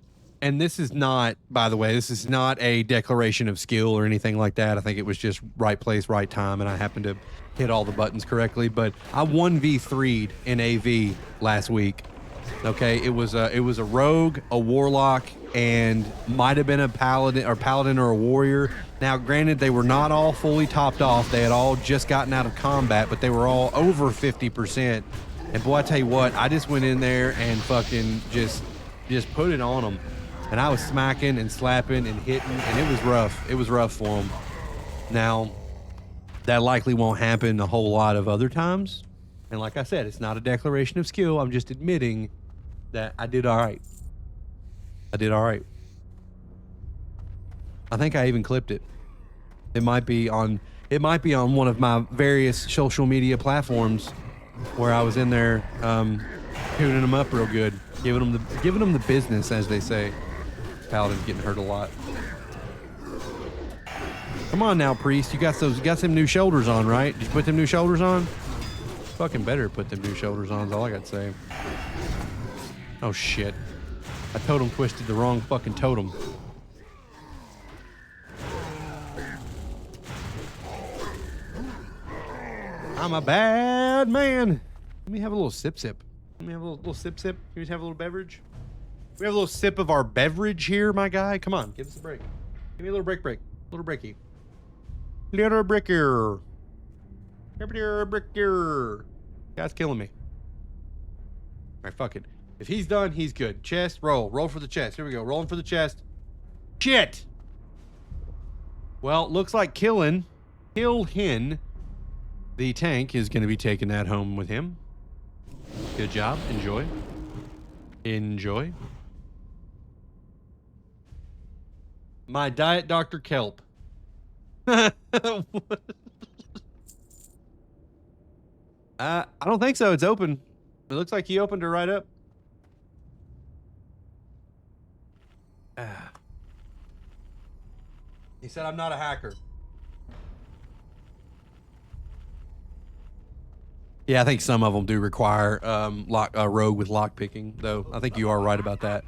and this is not, by the way, this is not a declaration of skill or anything like that. I think it was just right place, right time, and I happened to hit all the buttons correctly. But I 1v3'd in AV last week. Okay, it was a rogue, a warlock, and might have been a paladin or a warrior. Now, granted, they were not all fully topped off. They had all just gotten out of combat, but they were all over 50%. And boy, I tell you what, I just went in there and fucking just put it on them. And I was smacking and slapping and hitting, and it was rough. It was rough for them. Now, that likely won't happen a whole lot of other times. And like I said, it's not a declaration of skill. I'm just admitting that I did all right. I did all right. I think I even clipped it. It might be on one of my various social media platforms where I was in there tuning them up real good, giving them the business, as they say. Paladin's getting hurt a lot. Come on now, priest. You got some new shoulders on, right? Did you put them new shoulders on? Fucking better put them new shoulders on, is all I gotta say. Oh shit. I totem twisted the wrong fucking totem. I'm a bad man. Let me have a little sip. Let me have a little sip. Can we just have a little beverage? We have a little sip of our beverage here, my guy. Come on, give us a break. Give me a little break. Little breaky. Little breaker. Little breaker. Guy's killing me. All right, fuck it. If he's done, he's good. Chest, roll. Roll for the chest. Here we go. Rolling for the chest. Shit! Well, looks like Killhin, the tank, is going to be taking that home with him. Good job. Enjoy. Enjoy. My Diet Dr. Kelp. I don't think so. It's open. It looks like he opened her right up. He said, I'm not a hacker. Yeah, I think some of them do require rogue with lock picking, though. I think you are right about that.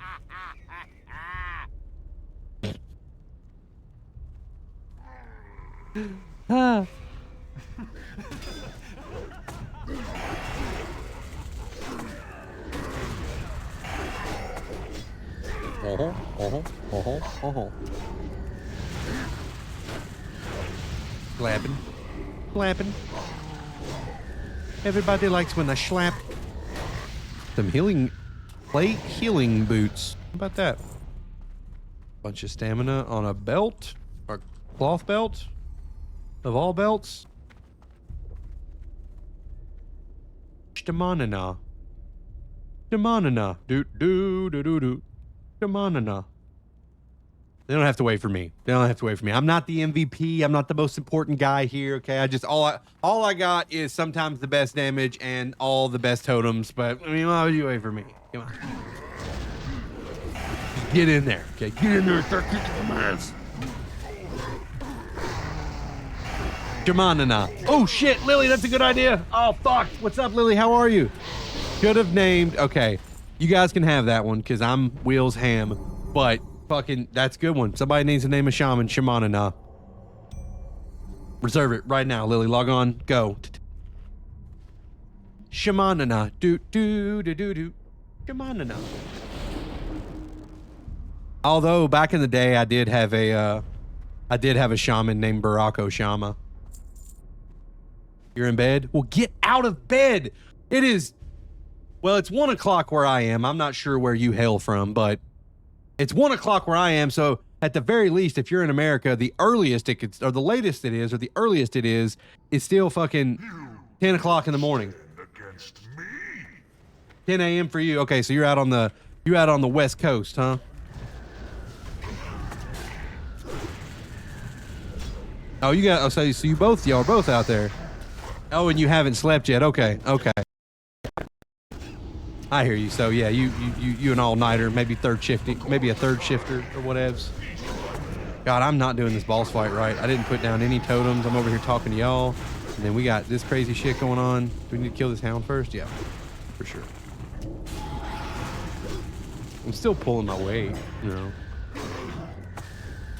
Clapping. Everybody likes when I slap. Some healing boots. How about that? Bunch of stamina on a belt, or cloth belt, of all belts. Shamanana. Shamanana. They don't have to wait for me. I'm not the MVP. I'm not the most important guy here. Okay, all I got is sometimes the best damage and all the best totems. But I mean, why would you wait for me? Come on, just get in there. Okay, get in there and start kicking some ass. Shamanana. Oh shit, Lily, that's a good idea. Oh fuck, what's up, Lily? How are you? Should have named. Okay, you guys can have that one because I'm Wheels Ham, but. Fucking, that's a good one. Somebody needs to name a shaman. Shamanana. Reserve it right now, Lily. Log on. Go. Shamanana. Do. Shamanana. Although back in the day, I did have a shaman named Barako Shama. You're in bed? Well, get out of bed. It is. Well, it's 1 o'clock where I am. I'm not sure where you hail from, but. It's 1 o'clock where I am, so at the very least, if you're in America, the earliest it could, or the latest it is, or the earliest it is still fucking 10 o'clock in the morning. Against me. 10 a.m. for you. Okay, so you're out on the West Coast, huh? Oh, you got. Oh, so y'all are both out there. Oh, and you haven't slept yet. Okay. I hear you. So yeah, you an all-nighter, maybe a third shifter or whatevs. God, I'm not doing this boss fight right. I didn't put down any totems. I'm over here talking to y'all. And then we got this crazy shit going on. Do we need to kill this hound first? Yeah, for sure. I'm still pulling my weight, you know.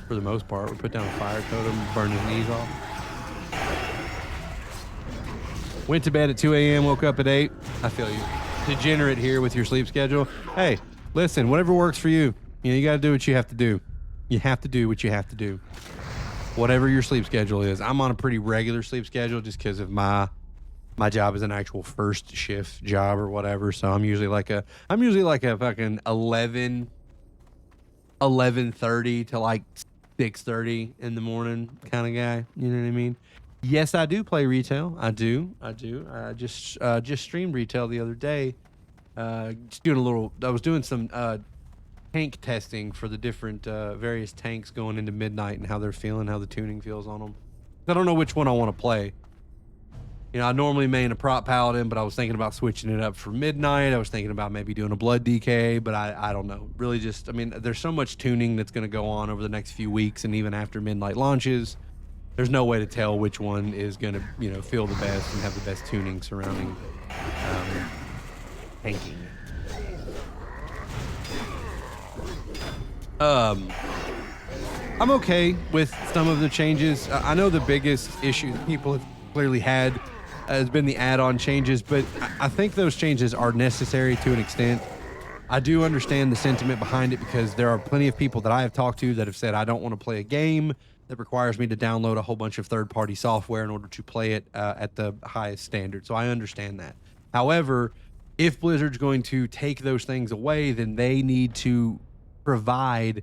For the most part, we put down a fire totem, burn his knees off. Went to bed at 2 a.m., woke up at 8. I feel you. Degenerate here with your sleep schedule. Hey, listen, whatever works for you. You know, you got to do what you have to do. You have to do what you have to do. Whatever your sleep schedule is. I'm on a pretty regular sleep schedule just because of my job is an actual first shift job or whatever. So I'm usually like a fucking 11:30 to like 6:30 in the morning kind of guy. You know what I mean? Yes, I do play retail. I do. I just streamed retail the other day. I was doing some tank testing for the different various tanks going into midnight and how they're feeling, how the tuning feels on them. I don't know which one I want to play. You know, I normally main a prop paladin, but I was thinking about switching it up for midnight. I was thinking about maybe doing a blood DK, but I don't know. Really just, I mean, there's so much tuning that's going to go on over the next few weeks and even after midnight launches. There's no way to tell which one is going to, you know, feel the best and have the best tuning surrounding tanking. I'm okay with some of the changes. I know the biggest issue people have clearly had has been the add-on changes, but I think those changes are necessary to an extent. I do understand the sentiment behind it because there are plenty of people that I have talked to that have said, I don't want to play a game that requires me to download a whole bunch of third-party software in order to play it at the highest standard. So I understand that. However, if Blizzard's going to take those things away, then they need to provide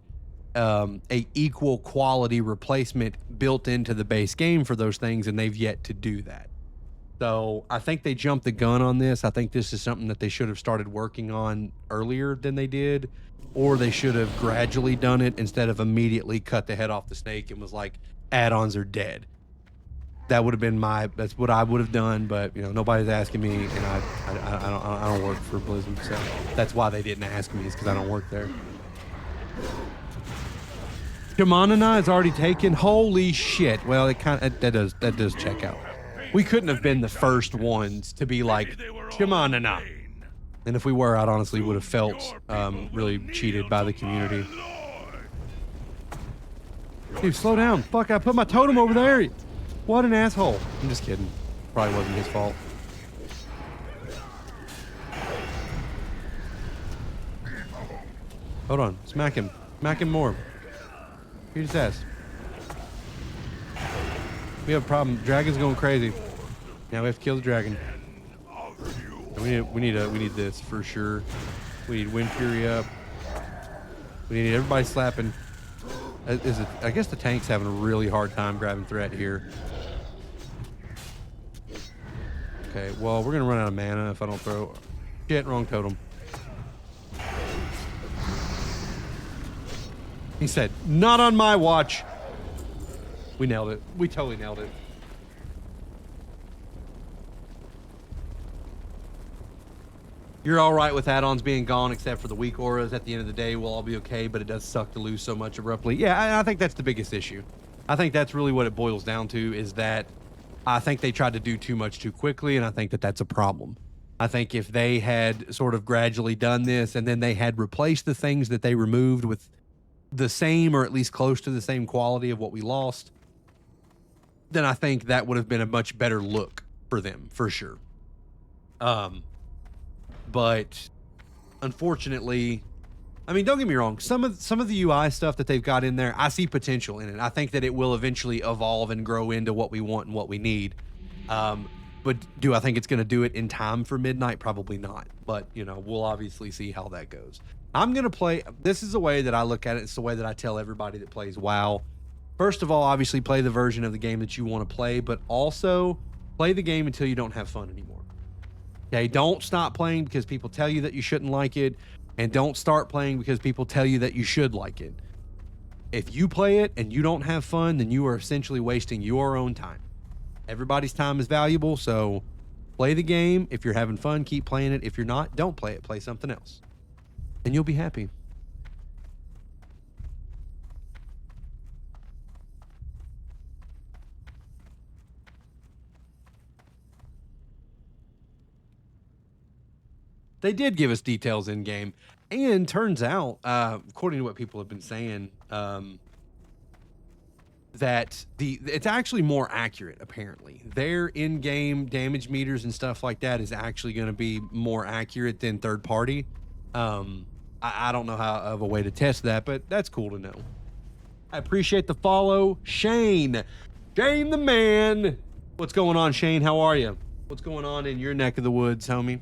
a equal quality replacement built into the base game for those things, and they've yet to do that. So I think they jumped the gun on this. I think this is something that they should have started working on earlier than they did, or they should have gradually done it instead of immediately cut the head off the snake and was like, add-ons are dead. That would have been that's what I would have done, but you know, nobody's asking me, and I don't work for Blizzard, so that's why they didn't ask me, is because I don't work there. Shamanana is already taken. Holy shit! Well, it kind of that does check out. We couldn't have been the first ones to be like Shamanana, and if we were, I'd honestly would have felt really cheated by the community. Dude, slow down! Fuck! I put my totem over there. What an asshole! I'm just kidding. Probably wasn't his fault. Hold on, smack him. Smack him more. Beat his ass. We have a problem. Dragon's going crazy. Now we have to kill the dragon. We need this for sure. We need Wind Fury up. We need everybody slapping. I guess the tank's having a really hard time grabbing threat here. Okay, well, we're gonna run out of mana if I don't throw. Shit, wrong totem. He said, not on my watch. We nailed it. We totally nailed it. You're all right with add-ons being gone except for the weak auras. At the end of the day, we'll all be okay, but it does suck to lose so much abruptly. Yeah, I think that's the biggest issue. I think that's really what it boils down to, is that I think they tried to do too much too quickly, and I think that that's a problem. I think if they had sort of gradually done this and then they had replaced the things that they removed with the same or at least close to the same quality of what we lost, then I think that would have been a much better look for them, for sure. But unfortunately, I mean, don't get me wrong, some of the UI stuff that they've got in there, I see potential in it. I think that it will eventually evolve and grow into what we want and what we need. But do I think it's going to do it in time for midnight? Probably not. But, you know, we'll obviously see how that goes. I'm going to play, this is the way that I look at it. It's the way that I tell everybody that plays WoW. First of all, obviously play the version of the game that you want to play, but also play the game until you don't have fun anymore. Okay, don't stop playing because people tell you that you shouldn't like it, and don't start playing because people tell you that you should like it. If you play it and you don't have fun, then you are essentially wasting your own time. Everybody's time is valuable, so play the game. If you're having fun, keep playing it. If you're not, don't play it. Play something else. And you'll be happy. They did give us details in game, and turns out, according to what people have been saying, that it's actually more accurate. Apparently, their in-game damage meters and stuff like that is actually going to be more accurate than third party. I don't know how of a way to test that, but that's cool to know. I appreciate the follow, Shane the man. What's going on, Shane? How are you? What's going on in your neck of the woods, homie?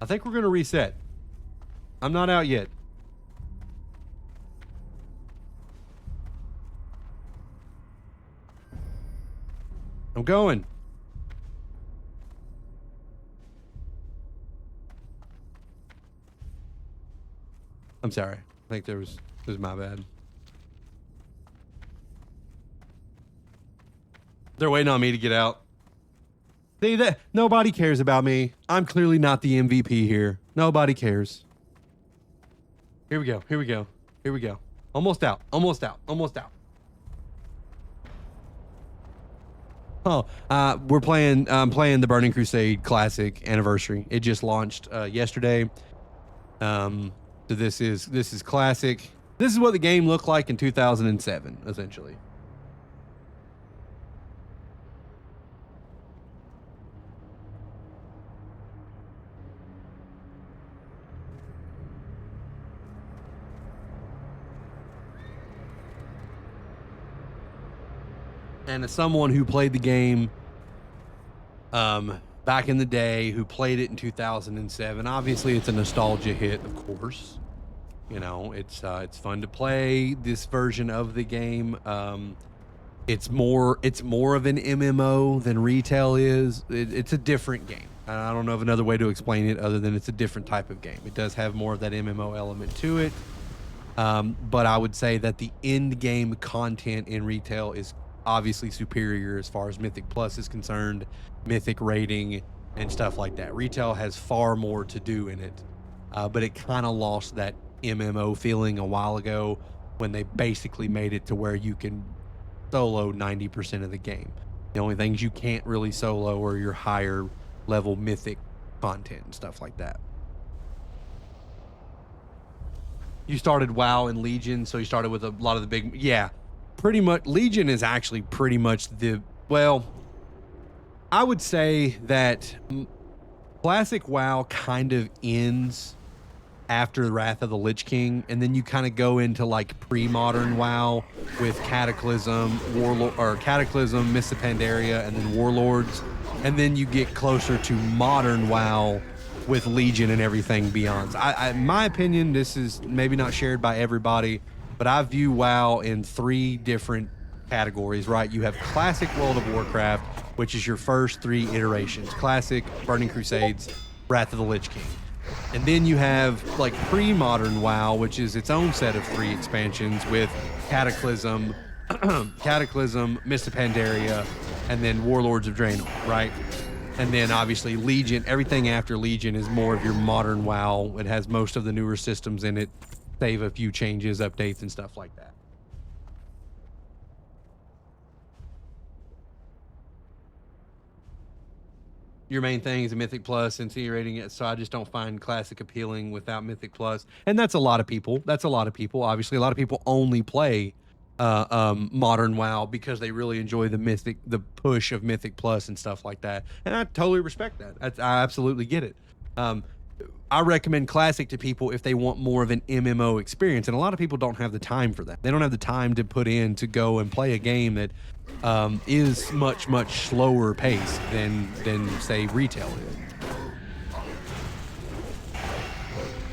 I think we're going to reset. I'm not out yet. I'm going. I'm sorry. I think it was my bad. They're waiting on me to get out. See that? Nobody cares about me. I'm clearly not the MVP here. Nobody cares. Here we go. Here we go. Here we go. Almost out. Almost out. Almost out. Oh, we're playing. I'm playing the Burning Crusade Classic Anniversary. It just launched yesterday. So this is classic. This is what the game looked like in 2007, essentially. And as someone who played the game back in the day, who played it in 2007, obviously it's a nostalgia hit, of course. You know, it's fun to play this version of the game. It's more of an MMO than retail is. It's a different game. I don't know of another way to explain it other than it's a different type of game. It does have more of that MMO element to it. But I would say that the end game content in retail is obviously superior as far as Mythic Plus is concerned, Mythic rating and stuff like that. Retail has far more to do in it, but it kind of lost that MMO feeling a while ago when they basically made it to where you can solo 90% of the game. The only things you can't really solo are your higher level Mythic content and stuff like that. You started WoW and Legion, so you started with a lot of the big, yeah. Pretty much, Legion is actually pretty much well, I would say that Classic WoW kind of ends after Wrath of the Lich King, and then you kind of go into like pre-modern WoW with Cataclysm, Cataclysm, Mists of Pandaria, and then Warlords, and then you get closer to modern WoW with Legion and everything beyond. In my opinion, this is maybe not shared by everybody, but I view WoW in 3 different categories, right? You have Classic World of Warcraft, which is your first 3 iterations. Classic, Burning Crusades, Wrath of the Lich King. And then you have like pre-modern WoW, which is its own set of 3 expansions with Cataclysm, Mists of Pandaria, and then Warlords of Draenor, right? And then obviously Legion, everything after Legion is more of your modern WoW. It has most of the newer systems in it, save a few changes, updates, and stuff like that. Your main thing is a Mythic Plus, incinerating it, so I just don't find Classic appealing without Mythic Plus. And that's a lot of people. Obviously, a lot of people only play modern WoW because they really enjoy the push of Mythic Plus and stuff like that. And I totally respect that. I absolutely get it. I recommend Classic to people if they want more of an MMO experience, and a lot of people don't have the time for that. They don't have the time to put in to go and play a game that is much slower paced than say retail is.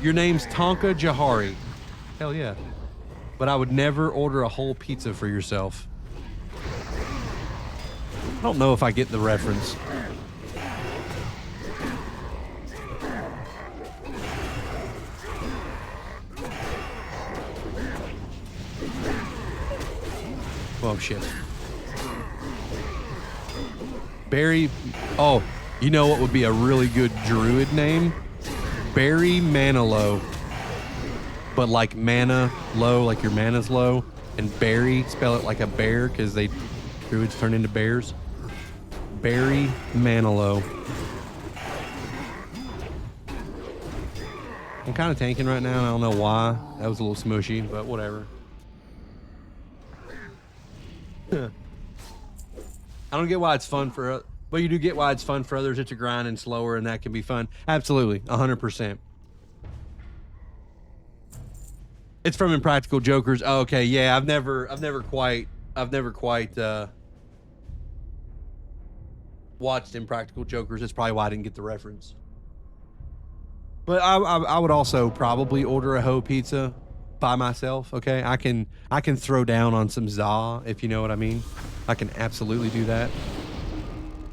Your name's Tonka Jahari. Hell yeah. But I would never order a whole pizza for yourself. I don't know if I get the reference. Oh shit. Barry, oh, you know what would be a really good druid name? Barry Manilow. But like mana low, like your mana's low, and Barry, spell it like a bear because druids turn into bears. Barry Manilow. I'm kind of tanking right now, and I don't know why. That was a little smushy, but whatever. I don't get why it's fun for, but you do get why it's fun for others. It's a grind and slower, and that can be fun. Absolutely, 100%. It's from Impractical Jokers. Oh, okay, yeah, I've never quite watched Impractical Jokers. That's probably why I didn't get the reference. But I would also probably order a Ho pizza by myself. Okay, I can throw down on some za, if you know what I mean. I can absolutely do that.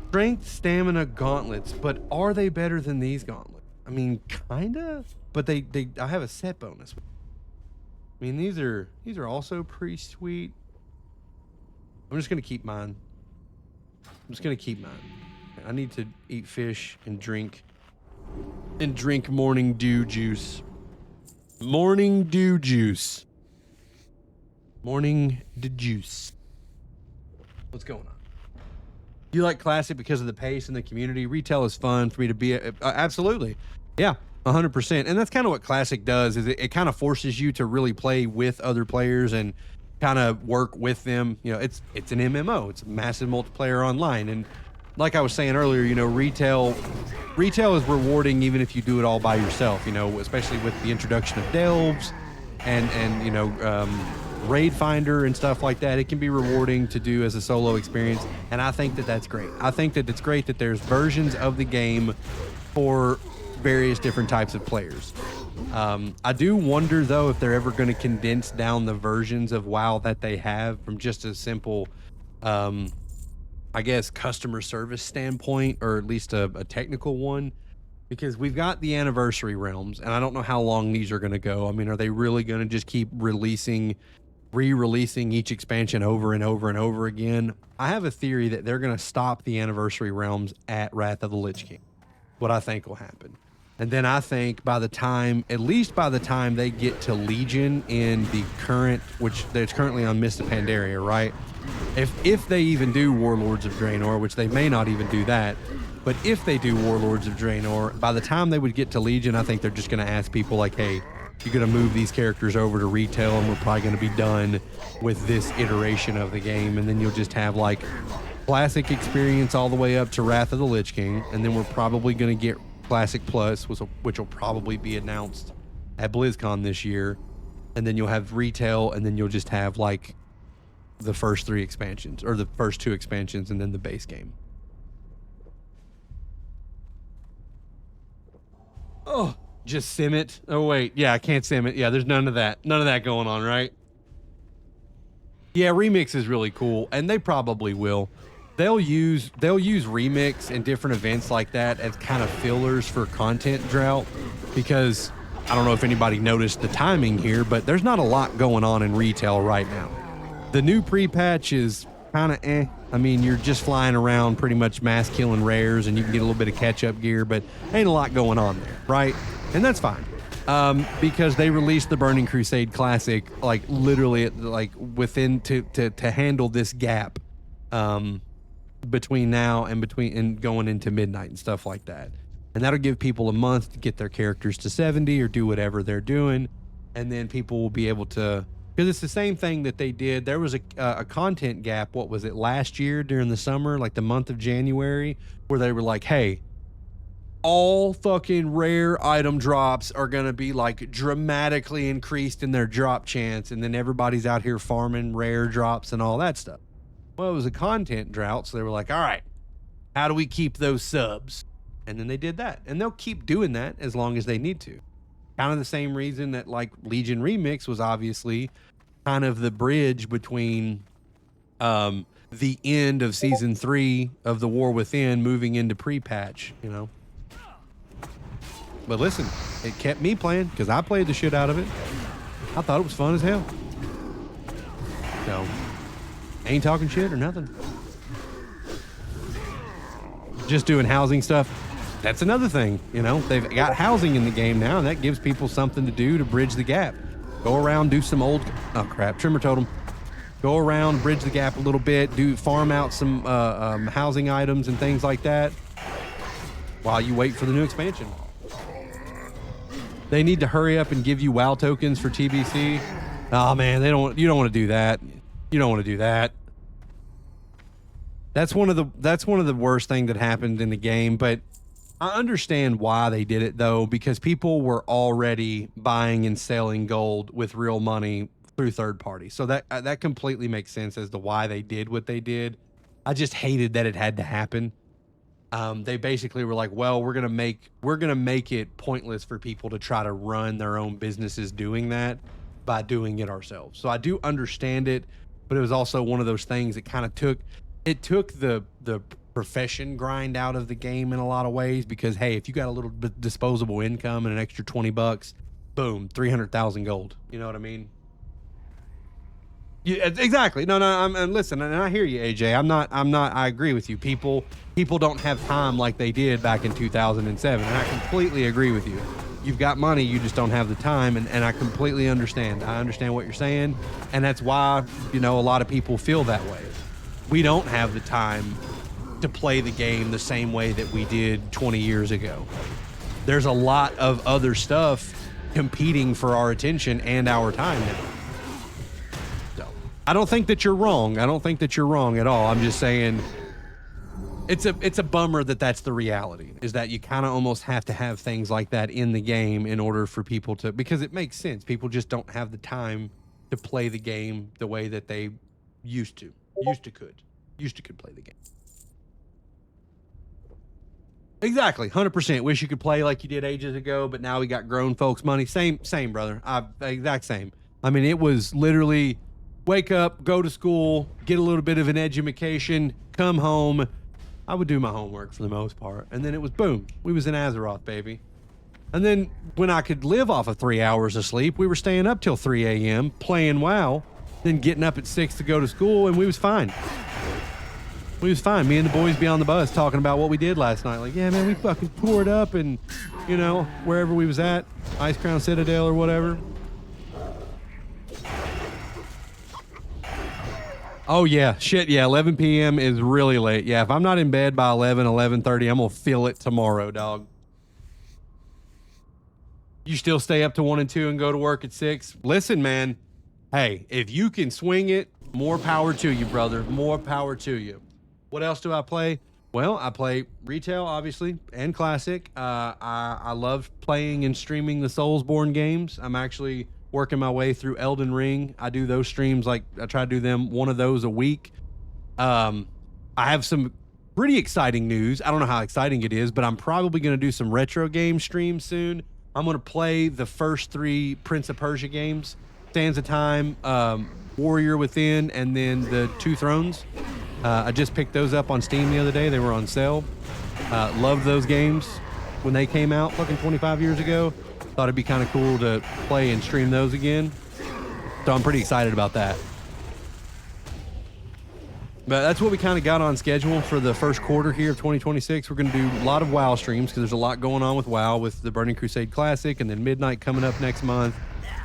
Strength, stamina, gauntlets, but are they better than these gauntlets? I mean, kinda, but I have a set bonus. I mean, these are also pretty sweet. I'm just gonna keep mine. I need to eat fish and drink morning dew juice. Morning dew juice. What's going on? You like Classic because of the pace and the community? Retail is fun for me to be absolutely. Yeah, 100%. And that's kind of what Classic does, is it kind of forces you to really play with other players and kind of work with them. You know, it's an MMO. It's a massive multiplayer online. And like I was saying earlier, you know, retail is rewarding even if you do it all by yourself, you know, especially with the introduction of delves and you know, raid finder and stuff like that. It can be rewarding to do as a solo experience, and I think that that's great. I think that it's great that there's versions of the game for various different types of players. I do wonder though if they're ever going to condense down the versions of WoW that they have from just a simple I guess customer service standpoint, or at least a technical one, because we've got the anniversary realms, and I don't know how long these are going to go. I mean, are they really going to just keep re-releasing each expansion over and over and over again? I have a theory that they're going to stop the anniversary realms at Wrath of the Lich King. What I think will happen. And then I think at least by the time they get to Legion in the current, which there's currently on Mist of Pandaria, right? If they even do Warlords of Draenor, which they may not even do that, but if they do Warlords of Draenor, by the time they would get to Legion, I think they're just going to ask people like, hey, you're going to move these characters over to retail, and we're probably going to be done with this iteration of the game, and then you'll just have like Classic experience all the way up to Wrath of the Lich King, and then we're probably going to get Classic Plus, which will probably be announced at BlizzCon this year, and then you'll have retail, and then you'll just have like the first 3 expansions, or the first 2 expansions, and then the base game. Oh, just sim it. Oh wait, yeah, I can't sim it. Yeah, there's none of that going on, right? Yeah, Remix is really cool, and they probably will. They'll use Remix and different events like that as kind of fillers for content drought, because I don't know if anybody noticed the timing here, but there's not a lot going on in retail right now. The new pre-patch is kind of I mean, you're just flying around pretty much mass killing rares, and you can get a little bit of catch-up gear, but ain't a lot going on there, right? And that's fine. Because they released the Burning Crusade Classic, like literally like within to handle this gap between now and going into midnight and stuff like that. And that'll give people a month to get their characters to 70 or do whatever they're doing. And then people will be able to, because it's the same thing that they did. There was a content gap, what was it, last year during the summer, like the month of January, where they were like, hey, all fucking rare item drops are going to be like dramatically increased in their drop chance. And then everybody's out here farming rare drops and all that stuff. Well, it was a content drought. So they were like, all right, how do we keep those subs? And then they did that, and they'll keep doing that as long as they need to. Kind of the same reason that like Legion Remix was obviously kind of the bridge between the end of season 3 of the War Within moving into pre-patch, you know. But listen, it kept me playing because I played the shit out of it. I thought it was fun as hell. So, ain't talking shit or nothing. Just doing housing stuff. That's another thing, you know. They've got housing in the game now, and that gives people something to do to bridge the gap. Go around, do some old... Oh, crap. Trimmer totem. Go around, bridge the gap a little bit, farm out some housing items and things like that while you wait for the new expansion. They need to hurry up and give you WoW tokens for TBC. Oh man, you don't want to do that. You don't want to do that. That's one of the worst things that happened in the game, but I understand why they did it though, because people were already buying and selling gold with real money through third party. So that completely makes sense as to why they did what they did. I just hated that it had to happen. They basically were like, well, we're gonna make it pointless for people to try to run their own businesses doing that by doing it ourselves. So I do understand it, but it was also one of those things that kind of took the profession grind out of the game in a lot of ways, because hey, if you got a little bit disposable income and an extra $20, boom, 300,000 gold. You know what I mean? Yeah, exactly. No, and listen, and I hear you, AJ. I agree with you. People don't have time like they did back in 2007, and I completely agree with you. You've got money, you just don't have the time, and I completely understand. I understand what you're saying, and that's why, a lot of people feel that way. We don't have the time to play the game the same way that we did 20 years ago. There's a lot of other stuff competing for our attention and our time now. I don't think that you're wrong. I don't think that you're wrong at all. I'm just saying it's a bummer that that's the reality, is that you kind of almost have to have things like that in the game in order for people to, because it makes sense. People just don't have the time to play the game the way that they used to could play the game. Exactly. 100%. Wish you could play like you did ages ago, but now we got grown folks money. Same, brother. Exact same. I mean, it was literally wake up, go to school, get a little bit of an education, come home. I would do my homework for the most part. And then it was boom. We was in Azeroth, baby. And then when I could live off of 3 hours of sleep, we were staying up till 3 a.m. playing WoW, then getting up at 6 to go to school, and we was fine. We was fine. Me and the boys be on the bus talking about what we did last night. Like, yeah, man, we fucking toured up and, wherever we was at, Ice Crown Citadel or whatever. Oh, yeah. Shit, yeah. 11 p.m. is really late. Yeah, if I'm not in bed by 11:30, I'm going to feel it tomorrow, dog. You still stay up to 1 and 2 and go to work at 6? Listen, man. Hey, if you can swing it, more power to you, brother. More power to you. What else do I play? Well, I play retail, obviously, and classic. I love playing and streaming the Soulsborne games. I'm actually working my way through Elden Ring. I do those streams, like I try to do them one of those a week. I have some pretty exciting news. I don't know how exciting it is, but I'm probably going to do some retro game streams soon. I'm going to play the first 3 Prince of Persia games, Sands of Time, Warrior Within, and then the 2 Thrones. I just picked those up on Steam the other day. They were on sale. Loved those games when they came out fucking 25 years ago. Thought it'd be kind of cool to play and stream those again. So I'm pretty excited about that. But that's what we kind of got on schedule for the first quarter here of 2026. We're going to do a lot of WoW streams because there's a lot going on with WoW, with the Burning Crusade Classic and then Midnight coming up next month.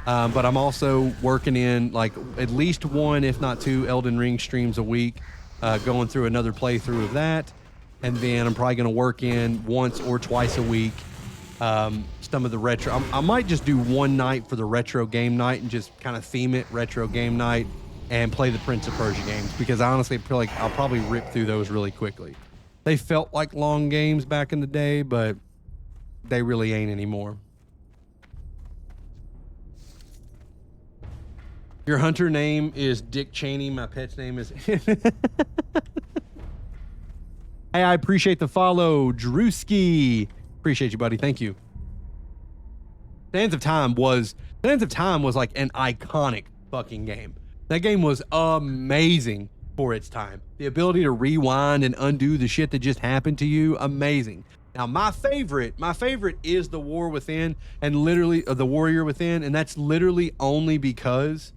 But I'm also working in like at least 1, if not 2, Elden Ring streams a week, going through another playthrough of that. And then I'm probably going to work in once or twice a week some of the retro. I might just do one night for the retro game night and just kind of theme it retro game night and play the Prince of Persia games, because I honestly feel like I'll probably rip through those really quickly. They felt like long games back in the day, but they really ain't anymore. Your hunter name is Dick Cheney. My pet's name is... Hey, I appreciate the follow, Drewski. Appreciate you, buddy. Thank you. Sands of Time was like an iconic fucking game. That game was amazing for its time. The ability to rewind and undo the shit that just happened to you, amazing. Now, my favorite is the War Within, and literally the Warrior Within, and that's literally only because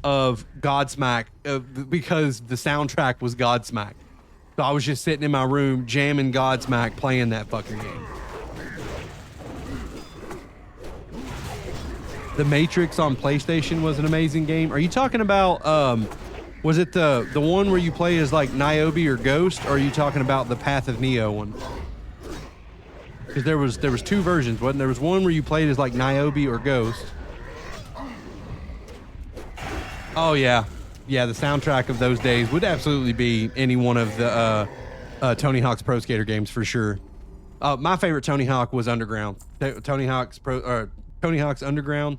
of Godsmack, because the soundtrack was Godsmack. So I was just sitting in my room jamming Godsmack, playing that fucking game. The Matrix on PlayStation was an amazing game. Are you talking about was it the one where you play as like Niobe or Ghost, or are you talking about the Path of Neo one? Because there was two versions, wasn't there? Was one where you played as like Niobe or Ghost. Oh yeah, yeah. The soundtrack of those days would absolutely be any one of the Tony Hawk's Pro Skater games for sure. My favorite Tony Hawk was Underground. Tony Hawk's Underground.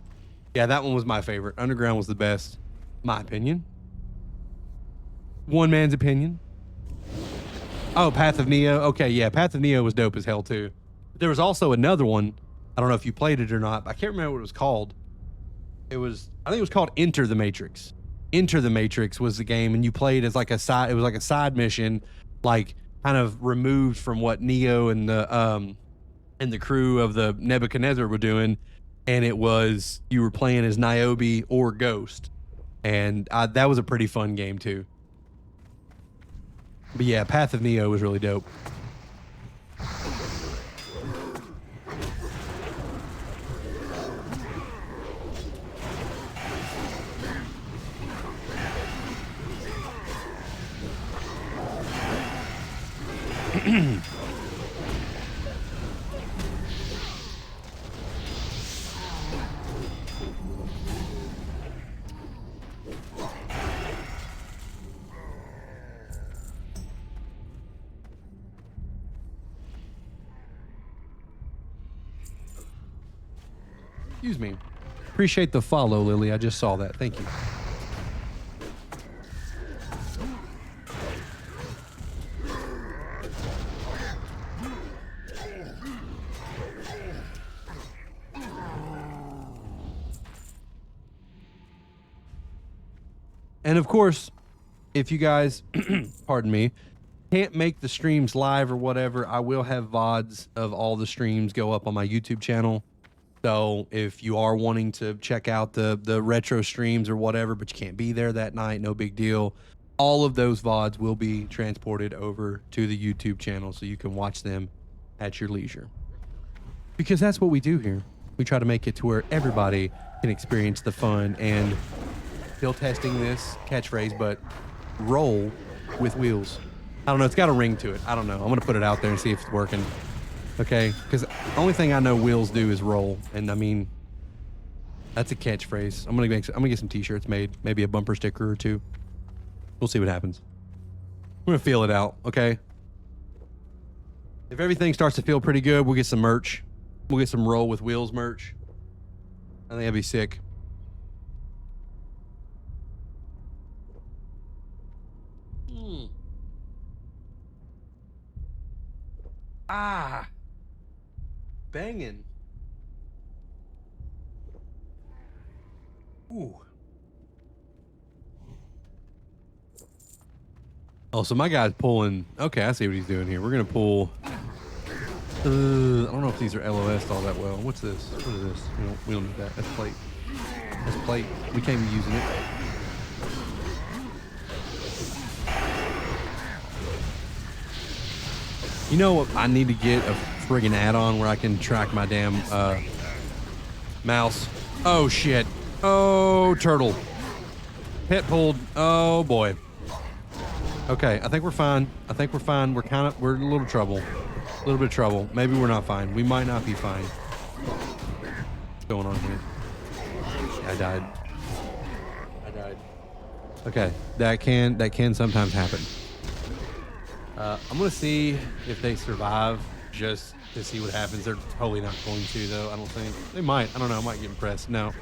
Yeah, that one was my favorite. Underground was the best, my opinion. One man's opinion. Oh, Path of Neo. Okay, yeah, Path of Neo was dope as hell too. There was also another one. I don't know if you played it or not. I can't remember what it was called. I think it was called Enter the Matrix. Enter the Matrix was the game, and you played as like a side. It was like a side mission, like kind of removed from what Neo and the crew of the Nebuchadnezzar were doing, and it was you were playing as Niobe or Ghost, and that was a pretty fun game too. But yeah, Path of Neo was really dope. Excuse me. Appreciate the follow, Lily. I just saw that. Thank you. And of course, if you guys, pardon me, can't make the streams live or whatever, I will have VODs of all the streams go up on my YouTube channel. So if you are wanting to check out the retro streams or whatever, but you can't be there that night, no big deal. All of those VODs will be transported over to the YouTube channel so you can watch them at your leisure. Because that's what we do here. We try to make it to where everybody can experience the fun and still testing this catchphrase, but roll with wheels. I don't know. It's got a ring to it. I don't know. I'm going to put it out there and see if it's working. Okay? Because the only thing I know wheels do is roll. And I mean, that's a catchphrase. I'm going to get some t-shirts made. Maybe a bumper sticker or two. We'll see what happens. We're going to feel it out. Okay? If everything starts to feel pretty good, we'll get some merch. We'll get some roll with wheels merch. I think that'd be sick. Ah, banging. Ooh. Oh, so my guy's pulling. Okay, I see what he's doing here. We're gonna pull. I don't know if these are LOS'd all that well. What's this? What is this? We don't need that. That's plate. That's plate. We can't be using it. You know what? I need to get a friggin' add-on where I can track my damn mouse. Oh shit. Oh, turtle. Pet pulled. Oh boy. Okay, I think we're fine. I think we're fine. We're in a little trouble. A little bit of trouble. Maybe we're not fine. We might not be fine. What's going on here? Yeah, I died. Okay, that can sometimes happen. I'm gonna see if they survive just to see what happens. They're totally not going to, though. I don't think they might. I don't know. I might get impressed. No.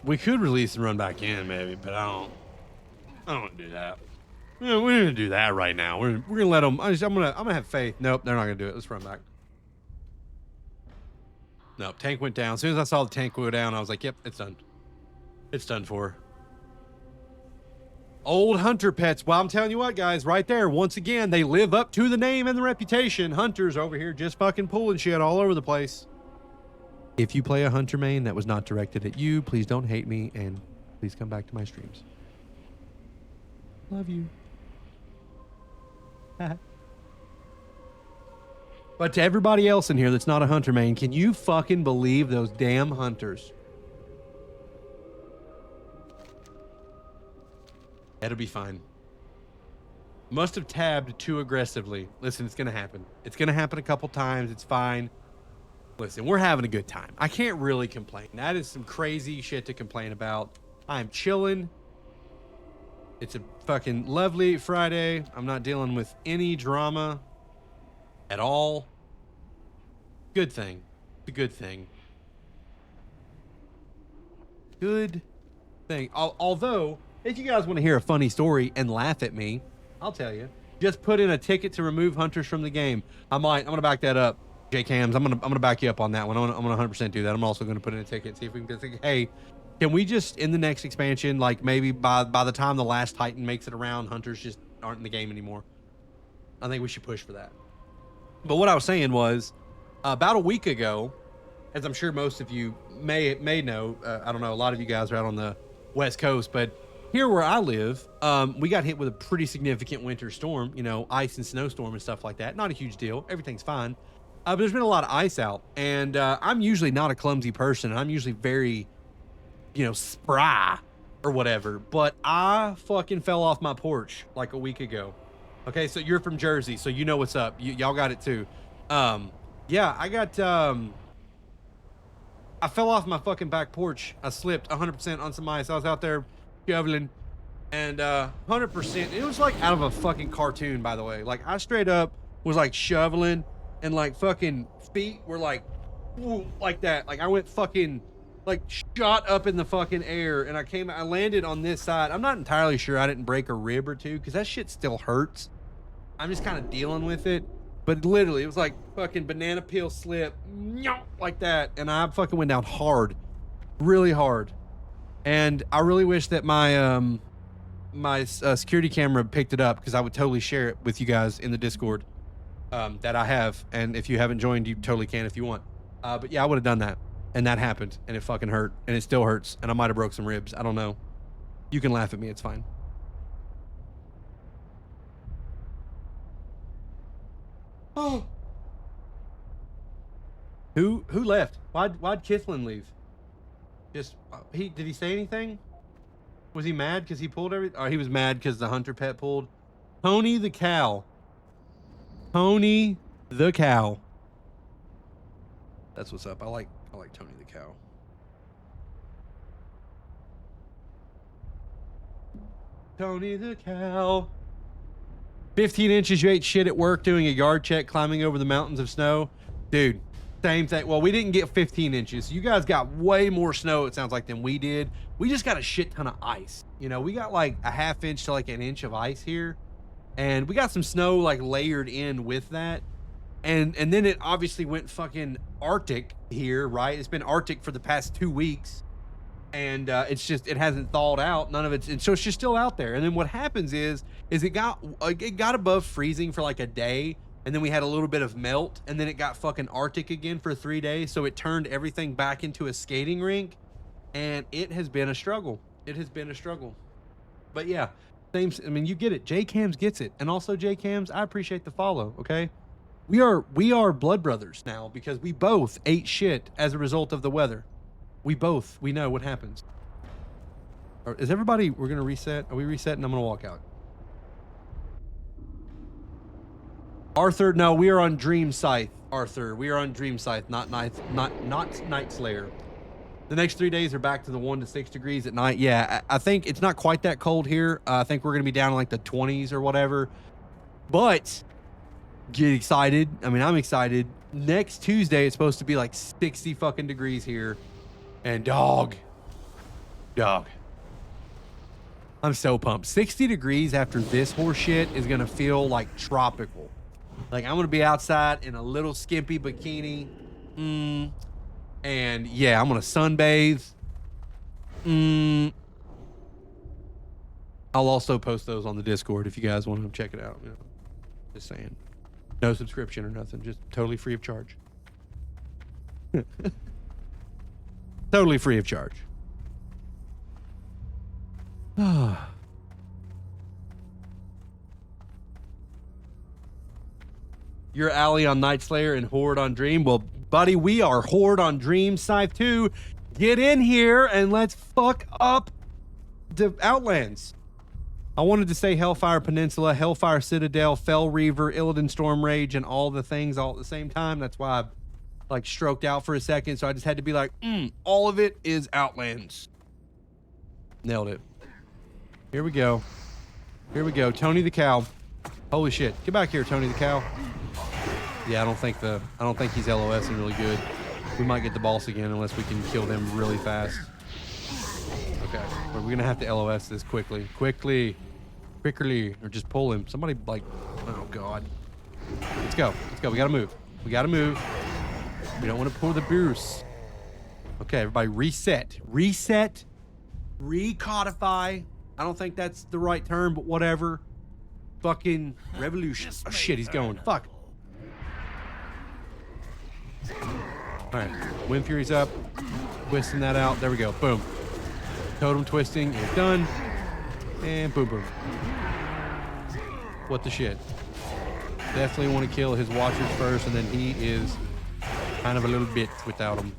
We could release and run back in, maybe, but I don't want to do that. We're gonna do that right now. We're gonna let them. I'm gonna have faith. Nope, they're not gonna do it. Let's run back. Nope, tank went down. As soon as I saw the tank go down, I was like, yep, it's done. It's done for. Old hunter pets. Well, I'm telling you what, guys, right there. Once again, they live up to the name and the reputation. Hunters over here just fucking pulling shit all over the place. If you play a hunter main that was not directed at you, please don't hate me and please come back to my streams. Love you. But to everybody else in here that's not a hunter main, can you fucking believe those damn hunters? It'll be fine. Must have tabbed too aggressively. Listen, it's gonna happen. It's gonna happen a couple times. It's fine. Listen, we're having a good time. I can't really complain. That is some crazy shit to complain about. I'm chilling. It's a fucking lovely Friday. I'm not dealing with any drama at all. Good thing. It's a good thing. Good thing. Although, if you guys want to hear a funny story and laugh at me, I'll tell you. Just put in a ticket to remove hunters from the game. I'm gonna back that up. J-Cams, I'm gonna back you up on that one. I'm gonna 100% do that. I'm also gonna put in a ticket, see if we can think, hey, can we just in the next expansion, like maybe by the time the last Titan makes it around, hunters just aren't in the game anymore. I think we should push for that. But what I was saying was, about a week ago, as I'm sure most of you may know, I don't know, a lot of you guys are out on the West Coast, but here where I live, we got hit with a pretty significant winter storm, you know, ice and snowstorm and stuff like that. Not a huge deal. Everything's fine. But there's been a lot of ice out, and I'm usually not a clumsy person. I'm usually very, you know, spry or whatever, but I fucking fell off my porch like a week ago. Okay, so you're from Jersey, so you know what's up. Y'all got it too. Yeah, I fell off my fucking back porch. I slipped 100% on some ice. I was out there shoveling, and 100%, it was like out of a fucking cartoon, by the way. Like, I straight up was like shoveling, and like fucking feet were like, woo, like that. Like I went fucking, like shot up in the fucking air, and I landed on this side. I'm not entirely sure I didn't break a rib or two, because that shit still hurts. I'm just kind of dealing with it. But literally, it was like fucking banana peel slip, like that, and I fucking went down hard, really hard. And I really wish that my security camera picked it up, because I would totally share it with you guys in the Discord that I have. And if you haven't joined, you totally can if you want. But yeah, I would have done that, and that happened, and it fucking hurt, and it still hurts, and I might have broke some ribs. I don't know. You can laugh at me. It's fine. Oh. Who left? Why'd Kithlin leave? Just did he say anything? Was he mad because he pulled everything? Or he was mad because the hunter pet pulled? Tony the cow. Tony the cow. That's what's up. I like Tony the cow. Tony the cow. 15 inches, you ate shit at work doing a yard check, climbing over the mountains of snow. Dude, same thing. Well, we didn't get 15 inches. You guys got way more snow, it sounds like, than we did. We just got a shit ton of ice. You know, we got like a half inch to like an inch of ice here. And we got some snow like layered in with that. And then it obviously went fucking Arctic here, right? It's been Arctic for the past 2 weeks. And it's just, it hasn't thawed out, none of it's, and so it's just still out there. And then what happens is it got above freezing for like a day, and then we had a little bit of melt, and then it got fucking Arctic again for 3 days, so it turned everything back into a skating rink, and it has been a struggle. It has been a struggle. But yeah, same, I mean, you get it. J-Cams gets it. And also, J-Cams, I appreciate the follow, okay? We are blood brothers now, because we both ate shit as a result of the weather. We know what happens. Is everybody, we're going to reset? Are we resetting? I'm going to walk out. Arthur, no, we are on Dream Scythe, Arthur. We are on Dream Scythe, not Night Slayer. The next 3 days are back to the 1 to 6 degrees at night. Yeah, I think it's not quite that cold here. I think we're going to be down in like the 20s or whatever. But get excited. I mean, I'm excited. Next Tuesday, it's supposed to be like 60 fucking degrees here. And dog, I'm so pumped. 60 degrees after this horse shit is going to feel like tropical. Like I'm going to be outside in a little skimpy bikini. And yeah, I'm going to sunbathe. I'll also post those on the Discord if you guys want to check it out. You know, just saying. No subscription or nothing. Just totally free of charge. Totally free of charge. Ah. You're Allie on Night Slayer and Horde on Dream. Well, buddy, we are Horde on Dream. Scythe 2, get in here and let's fuck up the Outlands. I wanted to say Hellfire Peninsula, Hellfire Citadel, Fell Reaver, Illidan Storm Rage, and all the things all at the same time. That's why I like stroked out for a second. So I just had to be like, all of it is Outlands. Nailed it. Here we go. Here we go. Tony the Cow. Holy shit. Get back here, Tony the Cow. Yeah, I don't think he's LOSing really good. We might get the boss again unless we can kill them really fast. Okay. We're gonna have to LOS this quickly. Quickly. Or just pull him. Somebody like, oh god. Let's go. Let's go. We gotta move. We gotta move. We don't want to pull the Bruce. Okay, everybody reset. Reset. Recodify. I don't think that's the right term, but whatever. Fucking revolution. Oh shit, he's going. Fuck. Alright. Wind Fury's up. Twisting that out. There we go. Boom. Totem twisting is done. And boom, boom. What the shit? Definitely want to kill his watchers first, and then he is kind of a little bit without him.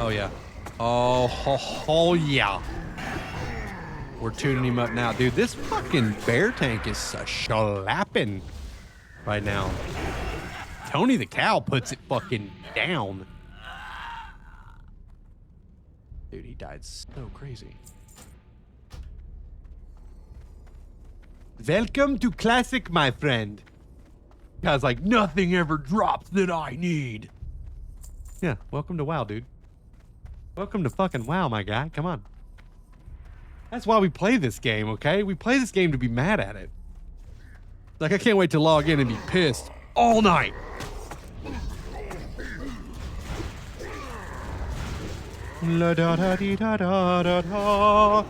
Oh, yeah. Oh, yeah. We're tuning him up now. Dude, this fucking bear tank is a slapping right now. Tony the Cow puts it fucking down. Dude, he died so crazy. Welcome to Classic, my friend. Guy's like, nothing ever drops that I need. Yeah, welcome to WoW, dude. Welcome to fucking WoW, my guy. Come on. That's why we play this game, okay? We play this game to be mad at it. Like, I can't wait to log in and be pissed all night. La da da dee da da da da.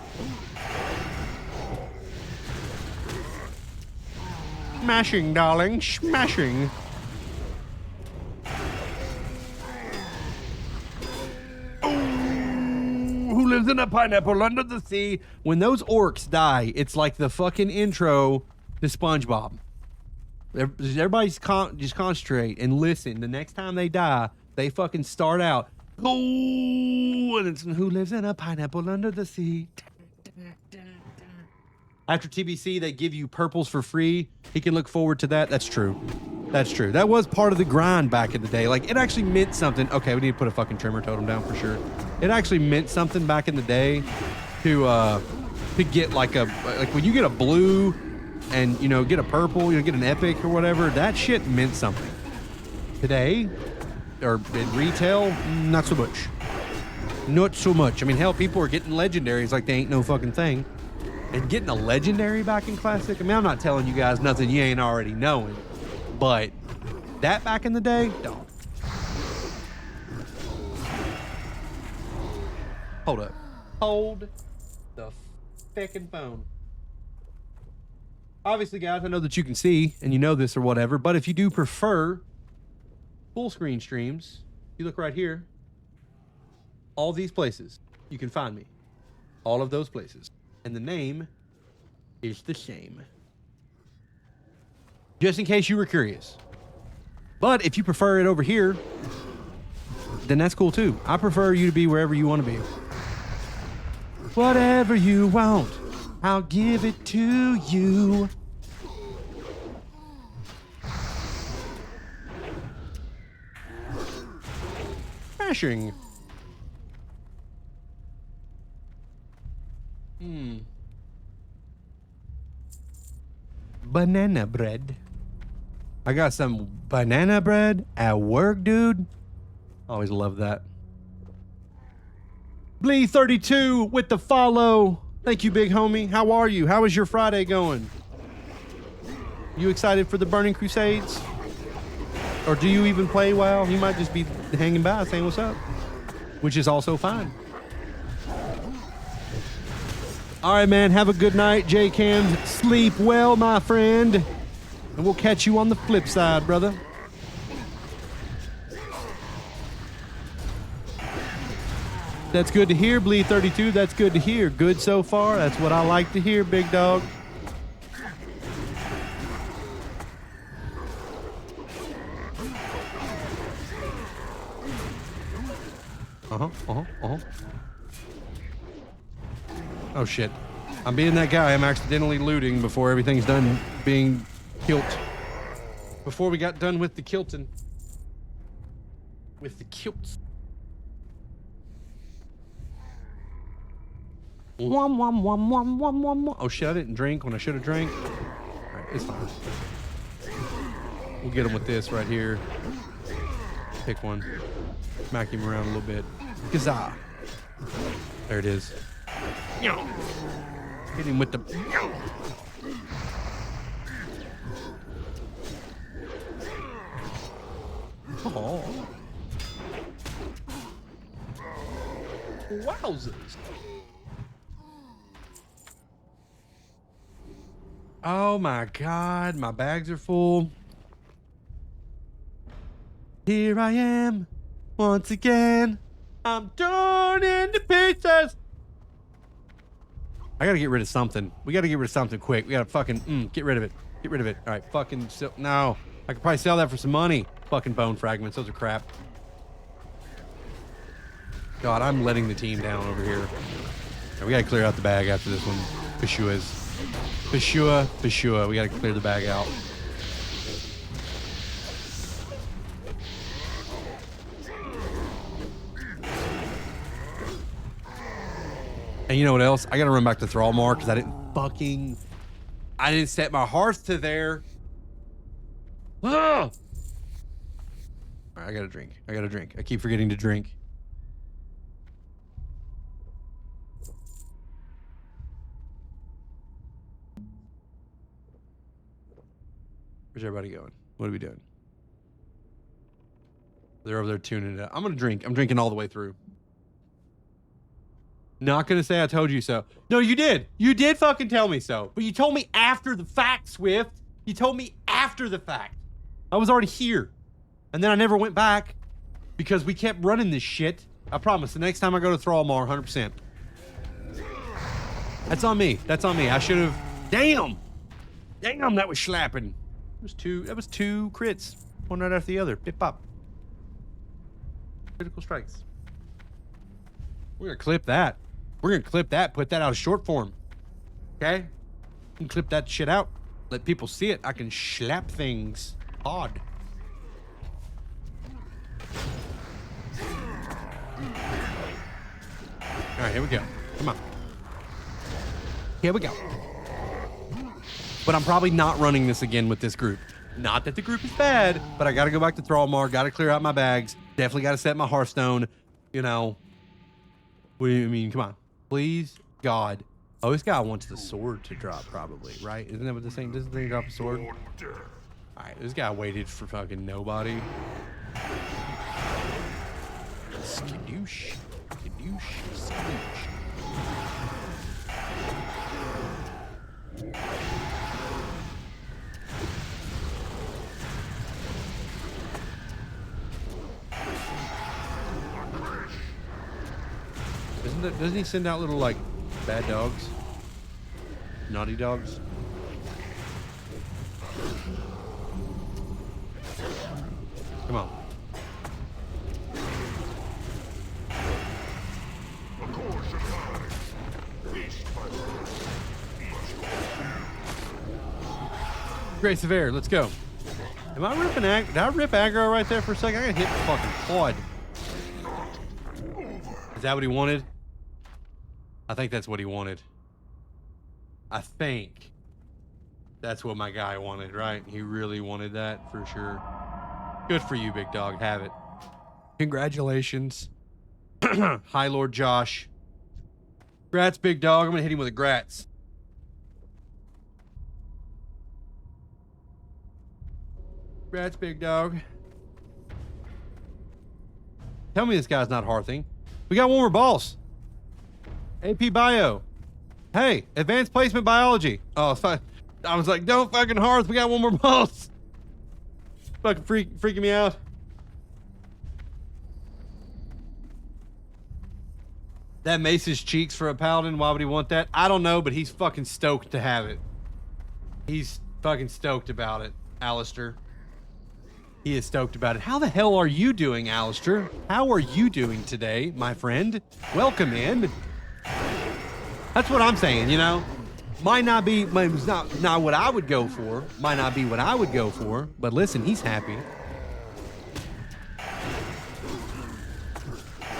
Smashing, darling, smashing. Who lives in a pineapple under the sea? When those orcs die, it's like the fucking intro to SpongeBob. Everybody's just concentrate and listen. The next time they die, they fucking start out. Oh, and it's who lives in a pineapple under the sea. After TBC, they give you purples for free. He can look forward to that. That's true. That's true. That was part of the grind back in the day. Like, it actually meant something. Okay, we need to put a fucking trimmer totem down for sure. It actually meant something back in the day to get like when you get a blue and, you know, get a purple, you know, get an epic or whatever, that shit meant something. Today, or in retail, not so much. Not so much. I mean, hell, people are getting legendaries like they ain't no fucking thing. And getting a legendary back in Classic, I mean, I'm not telling you guys nothing you ain't already knowing, but that back in the day, dog. Hold up. Hold the fucking phone. Obviously, guys, I know that you can see, and you know this or whatever, but if you do prefer full screen streams, you look right here, all these places, you can find me. All of those places. And the name is the same. Just in case you were curious. But if you prefer it over here, then that's cool too. I prefer you to be wherever you want to be. Whatever you want, I'll give it to you. Smashing. Banana bread. I got some banana bread at work, dude. Always love that. Blee32 with the follow. Thank you, big homie. How are you? How is your Friday going? You excited for the Burning Crusades? Or do you even play WoW? You might just be hanging by saying what's up, which is also fine. All right, man. Have a good night, J-Cams. Sleep well, my friend. And we'll catch you on the flip side, brother. That's good to hear, Blee32. That's good to hear. Good so far. That's what I like to hear, big dog. Oh shit. I'm being that guy. I'm accidentally looting before everything's done being kilt. Before we got done with the kilting. With the kilts. Oh shit, I didn't drink when I should have drank. Alright, it's fine. We'll get him with this right here. Pick one. Smack him around a little bit. Gazah. There it is. Hit him with the... Oh. Wowzers. Oh my God, my bags are full. Here I am, once again. I'm torn into pieces. I gotta get rid of something. We gotta get rid of something quick. We gotta fucking, get rid of it. Get rid of it. All right, fucking, no. I could probably sell that for some money. Fucking bone fragments, those are crap. God, I'm letting the team down over here. Right, we gotta clear out the bag after this one. Peshua. We gotta clear the bag out. And you know what else? I gotta run back to Thrallmar because I didn't set my hearth to there. Ugh! All right, I gotta drink. I keep forgetting to drink. Where's everybody going? What are we doing? They're over there tuning it up. I'm gonna drink. I'm drinking all the way through. Not gonna say I told you so. No, you did. You did fucking tell me so. But you told me after the fact, Swift. You told me after the fact. I was already here. And then I never went back because we kept running this shit. I promise, the next time I go to Thrallmar, 100%. That's on me. That's on me. I should have... Damn! Damn, that was slapping. That was two crits. One right after the other. Bip bop. Critical strikes. We're gonna clip that. We're gonna clip that, put that out of short form. Okay? You can clip that shit out. Let people see it. I can slap things odd. Alright, here we go. Come on. Here we go. But I'm probably not running this again with this group. Not that the group is bad, but I gotta go back to Thrallmar, gotta clear out my bags, definitely gotta set my Hearthstone, you know. What do you mean? Come on. Please, God. Oh, this guy wants the sword to drop, probably, right? Isn't that what this thing... Doesn't this thing drop a sword? Alright, this guy waited for fucking nobody. Skadoosh. Skadoosh. Skadoosh. Doesn't he send out little, like, bad dogs? Naughty dogs? Come on. Grace of Air, let's go. Am I ripping did I rip aggro right there for a second? I got hit the fucking quad. Is that what he wanted? I think that's what he wanted. I think that's what my guy wanted, right? He really wanted that for sure. Good for you, big dog. Have it. Congratulations. Hi, Lord Josh. Grats, big dog. I'm gonna hit him with a grats. Grats, big dog. Tell me this guy's not hearthing. We got one more boss. AP Bio. Hey, Advanced Placement Biology. Oh, fuck. I was like, don't fucking hearth. We got one more boss. Fucking freaking me out. That maces cheeks for a paladin. Why would he want that? I don't know, but he's fucking stoked to have it. He's fucking stoked about it, Alistair. He is stoked about it. How the hell are you doing, Alistair? How are you doing today, my friend? Welcome in. That's what I'm saying, you know? Might not be, it's not what I would go for. Might not be what I would go for. But listen, he's happy.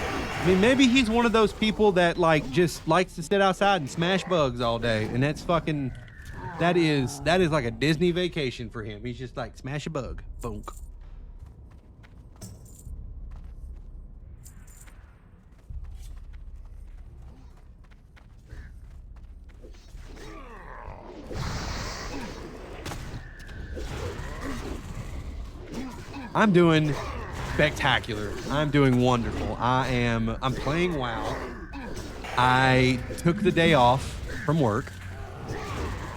I mean, maybe he's one of those people that like just likes to sit outside and smash bugs all day, and that's fucking, that is like a Disney vacation for him. He's just like smash a bug, bonk. I'm doing spectacular. I'm doing wonderful. I'm playing WoW. I took the day off from work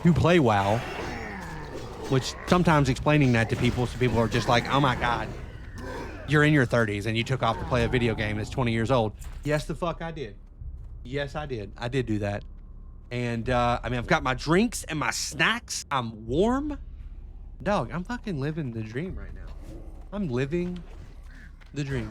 to play WoW, which sometimes explaining that to people, so people are just like, oh my God, you're in your 30s and you took off to play a video game that's 20 years old. Yes, the fuck I did. Yes, I did. I did do that. And I mean, I've got my drinks and my snacks. I'm warm. Dog, I'm fucking living the dream right now. I'm living the dream.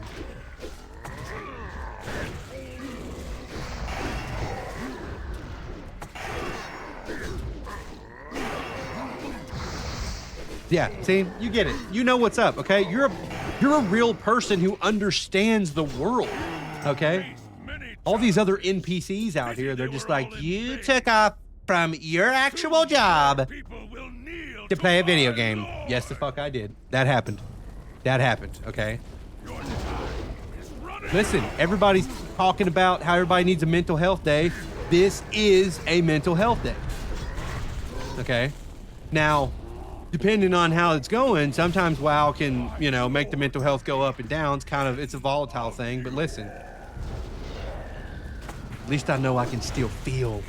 Yeah, see, you get it. You know what's up, okay? You're a real person who understands the world, okay? All these other NPCs out here, they're just like, you took off from your actual job to play a video game. Yes, the fuck I did. That happened. That happened, okay? Listen, everybody's talking about how everybody needs a mental health day. This is a mental health day. Okay? Now, depending on how it's going, sometimes WoW can, you know, make the mental health go up and down. It's kind of, it's a volatile thing, but listen. At least I know I can still feel.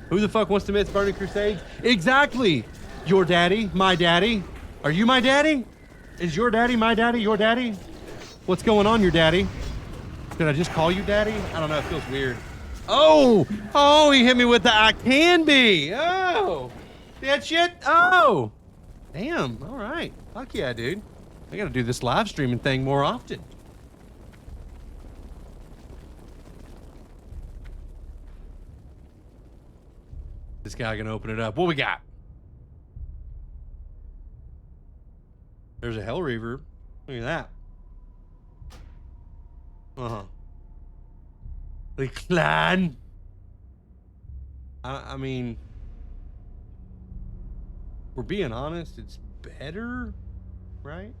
Who the fuck wants to miss Burning Crusade? Exactly. Your daddy, my daddy. Are you my daddy? Is your daddy my daddy, your daddy? What's going on, your daddy? Did I just call you daddy? I don't know, it feels weird. Oh, he hit me with the I can be. Oh, that shit. Oh, damn. All right. Fuck yeah, dude. I gotta do this live streaming thing more often. This guy can open it up. What we got? There's a Hell Reaver. Look at that. Uh-huh. The clan. I mean, we're being honest, it's better, right?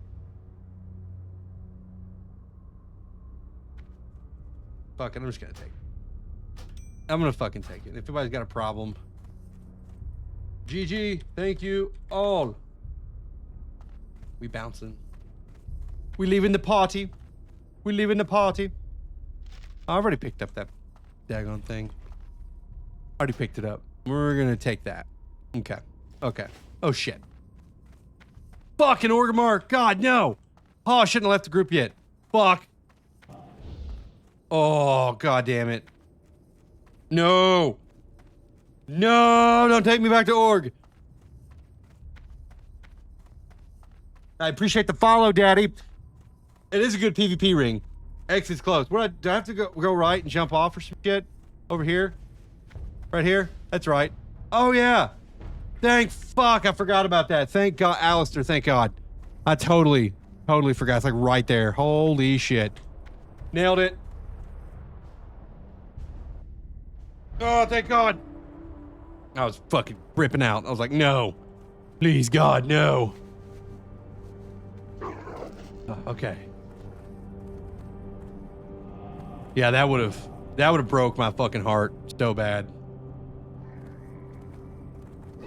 Fuck it, I'm just gonna take it. I'm gonna fucking take it. If anybody's got a problem. GG, thank you all. We bouncing. We leaving the party. We leaving the party. I already picked up that daggone thing. Already picked it up. We're gonna take that. Okay. Okay. Oh shit. Fucking Orgrimmar. God, no. Oh, I shouldn't have left the group yet. Fuck. Oh, god damn it. No. No, don't take me back to Org. I appreciate the follow, Daddy. It is a good PvP ring. Exit's close. Do I have to go right and jump off or some shit? Over here? Right here? That's right. Oh, yeah. Thank fuck. I forgot about that. Thank God. Alistair, thank God. I totally forgot. It's like right there. Holy shit. Nailed it. Oh, thank God. I was fucking ripping out. I was like, no. Please, God, no. Okay. Yeah, that would have broke my fucking heart so bad.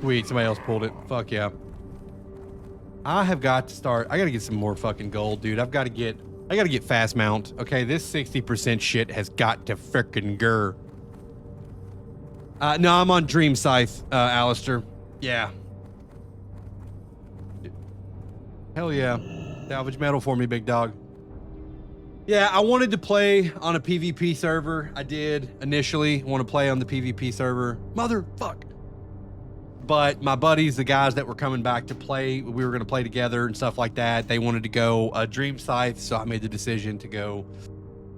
Sweet, somebody else pulled it. Fuck yeah. I have got to start. I gotta get some more fucking gold, dude. I gotta get fast mount. Okay, this 60% shit has got to frickin' grr. No, I'm on Dream Scythe, Alistair. Yeah. Hell yeah. Salvage metal for me, big dog. Yeah, I wanted to play on a PvP server. I did initially want to play on the PvP server. Motherfuck. But my buddies, the guys that were coming back to play, we were going to play together and stuff like that. They wanted to go Dream Scythe, so I made the decision to go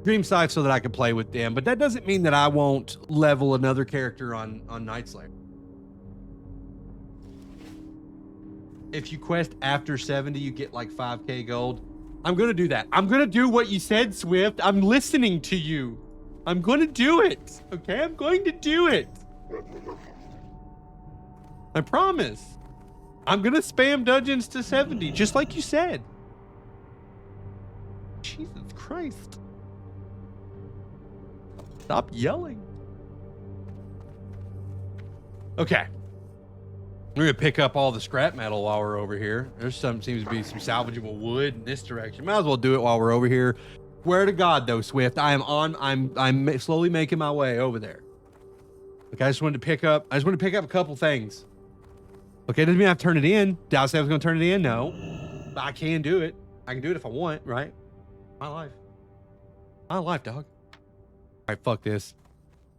Dream Scythe so that I could play with them. But that doesn't mean that I won't level another character on Night Slayer. If you quest after 70, you get like 5k gold. I'm going to do that. I'm going to do what you said, Swift. I'm listening to you. I'm going to do it. Okay? I'm going to do it. I promise. I'm going to spam dungeons to 70, just like you said. Jesus Christ. Stop yelling. Okay. We're going to pick up all the scrap metal while we're over here. There's seems to be some salvageable wood in this direction. Might as well do it while we're over here. Swear to God, though, Swift, I'm slowly making my way over there. Okay, I just wanted to pick up a couple things. Okay, doesn't mean I have to turn it in. Did I say I was going to turn it in? No. But I can do it. I can do it if I want, right? My life. My life, dog. All right, fuck this.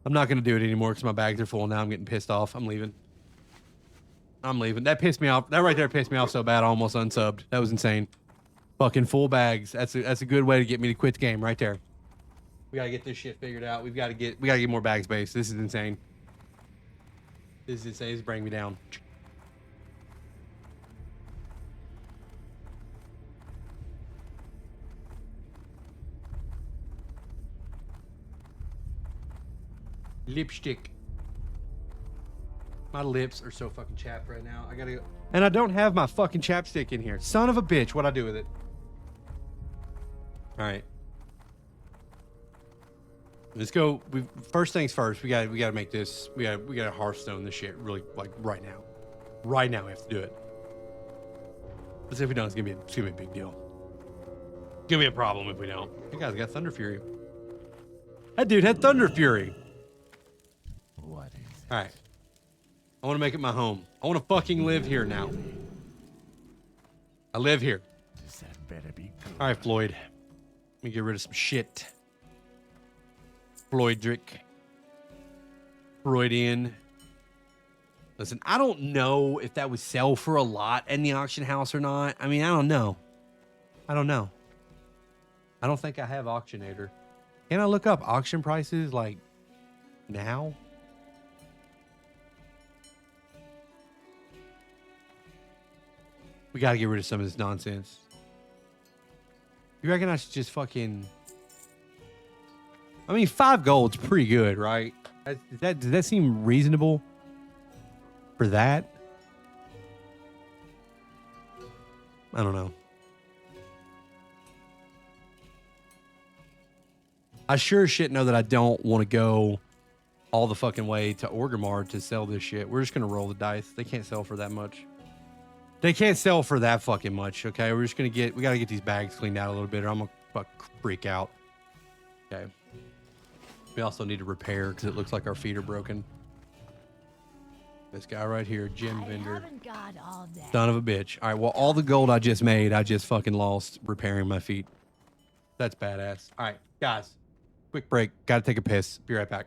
I'm not going to do it anymore because my bags are full now. I'm getting pissed off. I'm leaving. That pissed me off. That right there pissed me off so bad I almost unsubbed. That was insane. Fucking full bags. That's a good way to get me to quit the game right there. We gotta get this shit figured out. We gotta get more bag space. This is insane. This is insane. It's bringing me down. Lipstick. My lips are so fucking chapped right now. I gotta go. And I don't have my fucking chapstick in here. Son of a bitch. What'd I do with it? All right. Let's go. First things first. We gotta make this. We gotta Hearthstone this shit really like right now. Right now we have to do it. Let's see if we don't. It's gonna be a big deal. It's gonna be a problem if we don't. You guys got Thunder Fury. That dude had Thunder Fury. What is it? All right. I want to make it my home. I want to fucking live here now. I live here. That better be good. All right, Floyd. Let me get rid of some shit. Floydrick. Freudian. Listen, I don't know if that would sell for a lot in the auction house or not. I mean, I don't know. I don't think I have Auctionator. Can I look up auction prices like now? We got to get rid of some of this nonsense. You reckon I should just fucking... I mean, 5 gold's pretty good, right? Does that seem reasonable for that? I don't know. I sure as shit know that I don't want to go all the fucking way to Orgrimmar to sell this shit. We're just going to roll the dice. They can't sell for that much. They can't sell for that fucking much, okay? We're just going to we got to get these bags cleaned out a little bit or I'm going to freak out. Okay. We also need to repair because it looks like our feet are broken. This guy right here, gem vendor. Son of a bitch. All right, well, all the gold I just made, I just fucking lost repairing my feet. That's badass. All right, guys, quick break. Got to take a piss. Be right back.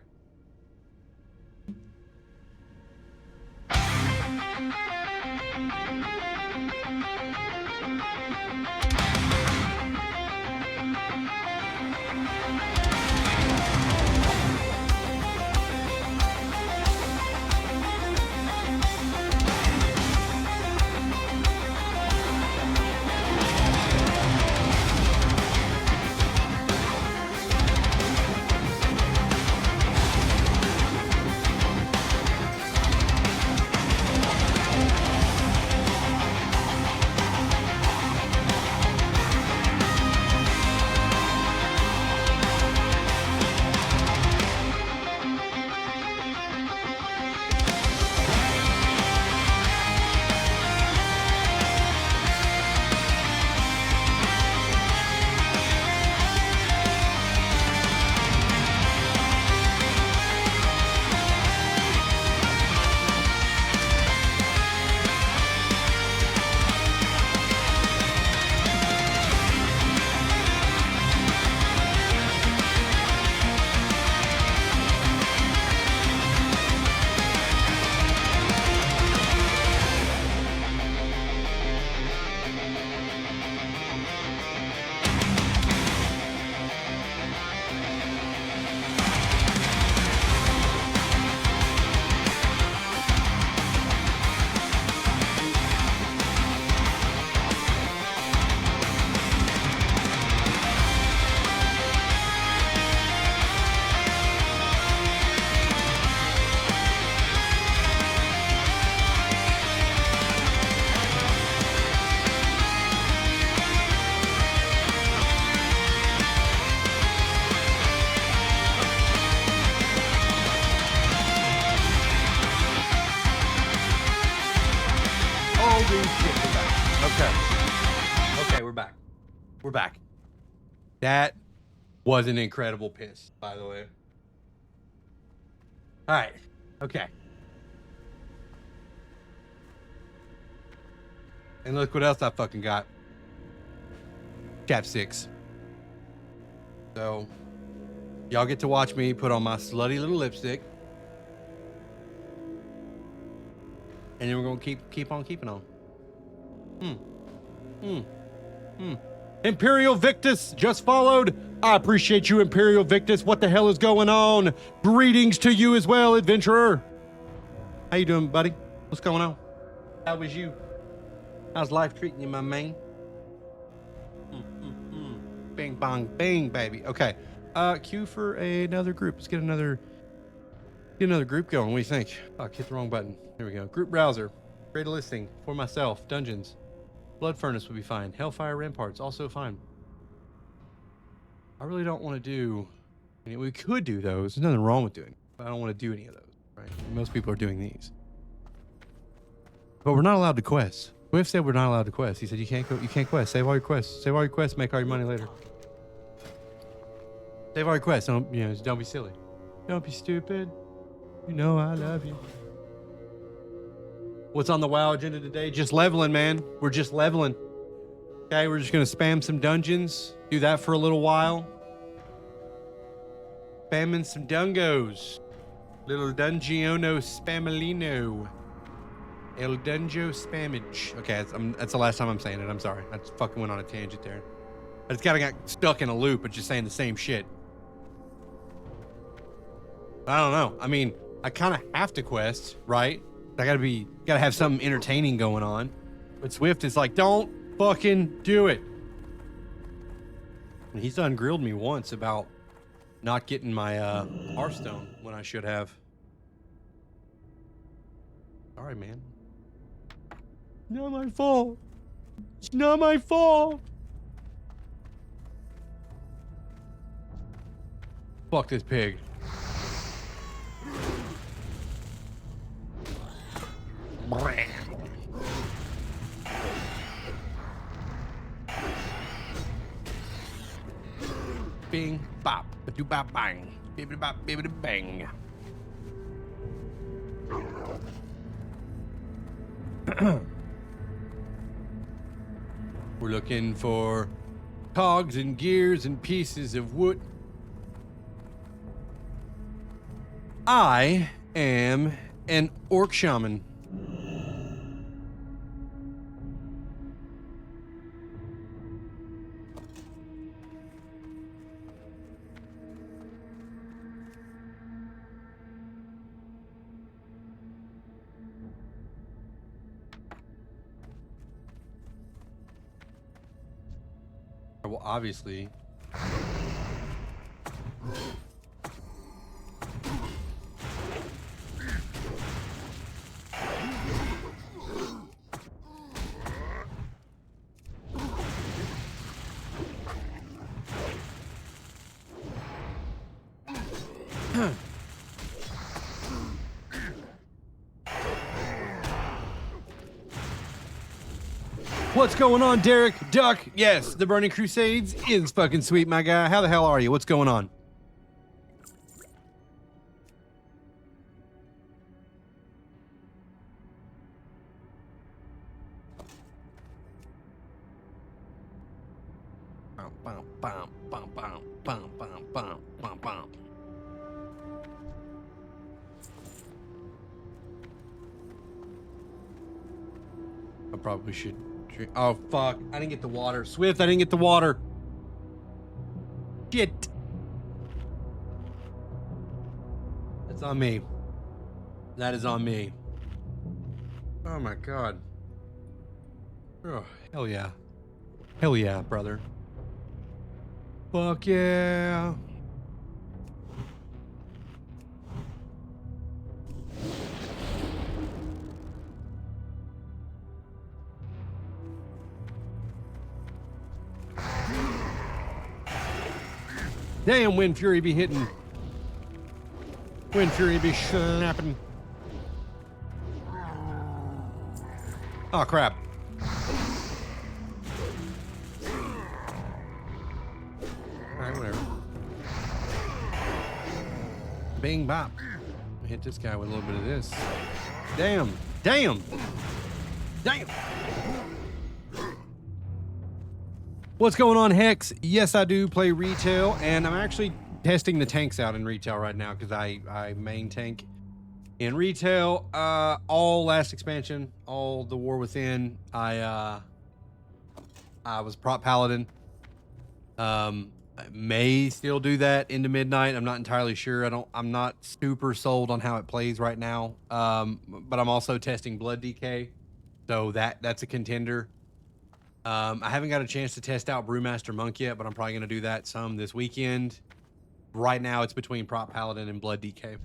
shit, we're back. Okay. Okay, we're back. We're back. That was an incredible piss, by the way. All right. Okay. And look what else I fucking got. Chapsticks. So, y'all get to watch me put on my slutty little lipstick. And then we're gonna keep on keeping on. Imperial Victus just followed. I appreciate you, Imperial Victus. What the hell is going on? Greetings to you as well, adventurer. How you doing, buddy? What's going on? How was you? How's life treating you, my man? Bing, bong, bing, baby. Okay. Queue for another group. Let's get another group going. What do you think? Oh, hit the wrong button. There we go. Group browser. Create a listing for myself. Dungeons. Blood Furnace would be fine. Hellfire Ramparts, also fine. I really don't want to do... I mean, we could do those. There's nothing wrong with doing it, but I don't want to do any of those, right? Most people are doing these. But we're not allowed to quest. Swift said we're not allowed to quest. He said you can't quest. Save all your quests. Save all your quests, make all your money later. Save all your quests. Don't be silly. Don't be stupid. You know I love you. What's on the WoW agenda today? Just leveling, man. We're just leveling. Okay, we're just gonna spam some dungeons. Do that for a little while. Spamming some dungos. Little Dungeono Spamolino. El Dunjo Spammage. Okay, that's the last time I'm saying it. I'm sorry. I just fucking went on a tangent there. I just kinda got stuck in a loop of just saying the same shit. I don't know. I mean, I kind of have to quest, right? I gotta have something entertaining going on. But Swift is like, don't fucking do it. And he's done grilled me once about not getting my Hearthstone when I should have. Sorry, man. Not my fault. It's not my fault. Fuck this pig. Bing, bop, ba-doo, bop, bang, bibbidi, bop, bibbidi, bang. We're looking for cogs and gears and pieces of wood. I am an orc shaman. Well, obviously. What's going on, Derek Duck? Yes, the Burning Crusades is fucking sweet, my guy. How the hell are you? What's going on? Bum, bum, bum, bum, bum, bum, bum, bum, bum. I probably should drink. Oh, fuck. I didn't get the water. Swift, I didn't get the water. Shit. That's on me. That is on me. Oh, my God. Oh, hell yeah. Hell yeah, brother. Fuck yeah. Damn, Wind Fury be hitting. Wind Fury be snapping. Oh, crap. Bing bop. Hit this guy with a little bit of this. Damn. Damn. Damn. What's going on, Hex? Yes, I do play retail, and I'm actually testing the tanks out in retail right now because I main tank in retail. All last expansion, all the War Within. I was prop paladin. I may still do that into midnight. I'm not entirely sure. I'm not super sold on how it plays right now. But I'm also testing Blood DK, so that's a contender. I haven't got a chance to test out Brewmaster Monk yet, but I'm probably going to do that some this weekend. Right now, it's between Prop Paladin and Blood DK.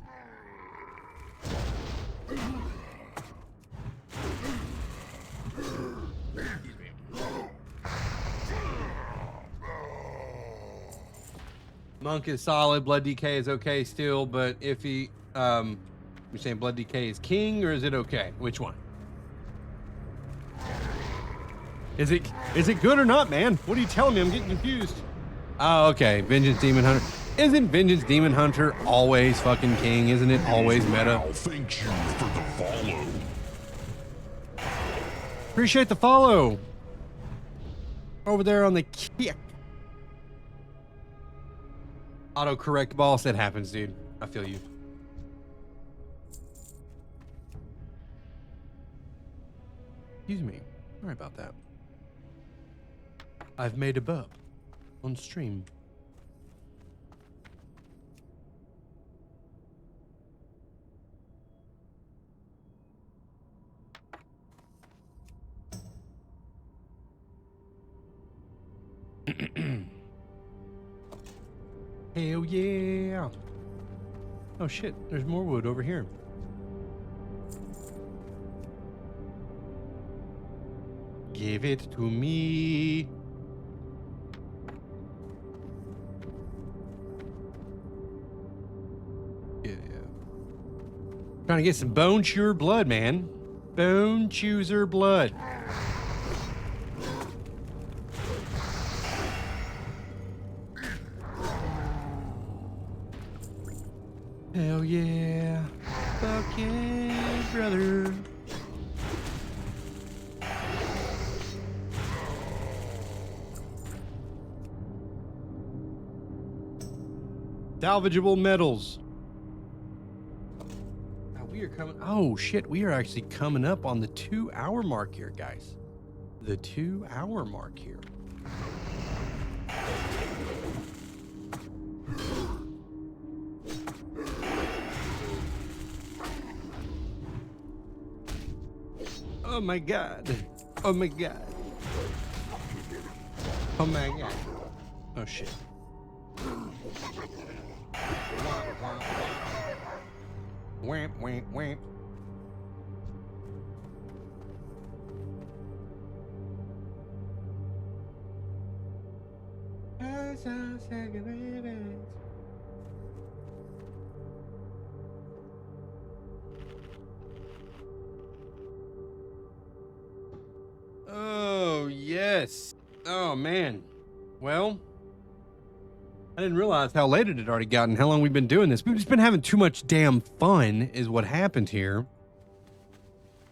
Monk is solid. Blood DK is okay still, but if he, you're saying Blood DK is king, or is it okay? Which one? Is it good or not, man? What are you telling me? I'm getting confused. Oh, okay. Vengeance Demon Hunter. Isn't Vengeance Demon Hunter always fucking king? Isn't it always meta? Wow, thank you for the follow. Appreciate the follow. Over there on the kick. Autocorrect boss. That happens, dude. I feel you. Excuse me. Sorry about that. I've made a burp on stream. Hell yeah. Oh shit, there's more wood over here. Give it to me. Yeah. Trying to get some bone chewer blood, man. Bone chooser blood. Hell yeah. Fuck yeah, brother. Salvageable metals. Now we are coming. Oh shit, we are actually coming up on the 2-hour mark here, guys. The 2-hour mark here. Oh my god. Oh my god. Oh my god. Oh shit. Wamp, wamp, wamp. Oh, yes. Oh, man. Well, I didn't realize how late it had already gotten, how long we've been doing this. We've just been having too much damn fun is what happened here.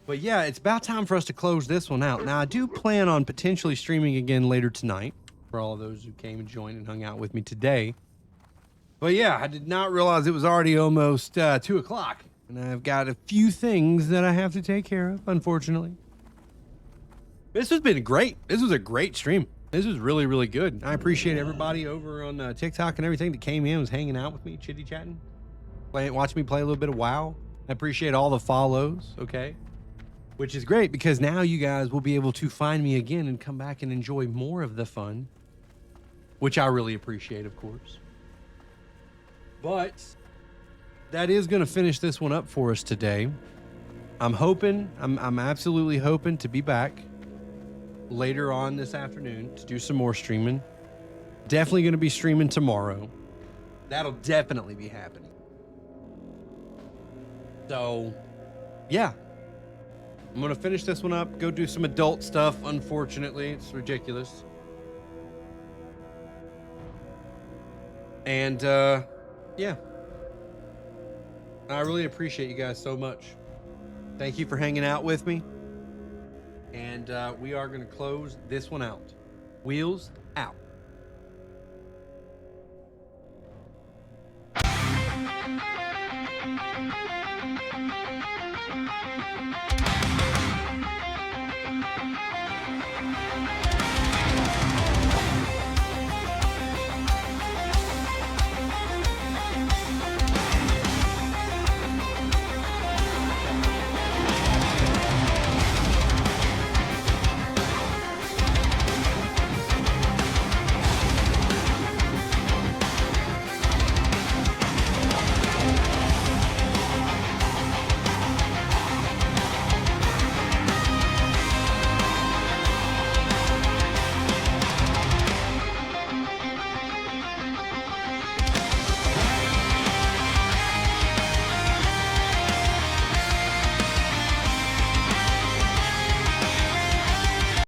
But yeah, it's about time for us to close this one out. Now, I do plan on potentially streaming again later tonight for all of those who came and joined and hung out with me today. But yeah, I did not realize it was already almost 2 o'clock. And I've got a few things that I have to take care of, unfortunately. This has been great. This was a great stream. This was really, really good. I appreciate everybody over on TikTok and everything that came in, was hanging out with me, chitty-chatting, watching me play a little bit of WoW. I appreciate all the follows, okay? Which is great because now you guys will be able to find me again and come back and enjoy more of the fun, which I really appreciate, of course. But that is going to finish this one up for us today. I'm hoping, I'm absolutely hoping to be back later on this afternoon to do some more streaming. Definitely going to be streaming tomorrow. That'll definitely be happening. So, yeah. I'm going to finish this one up, go do some adult stuff. Unfortunately, it's ridiculous. And, yeah. I really appreciate you guys so much. Thank you for hanging out with me. And we are going to close this one out. Wheels,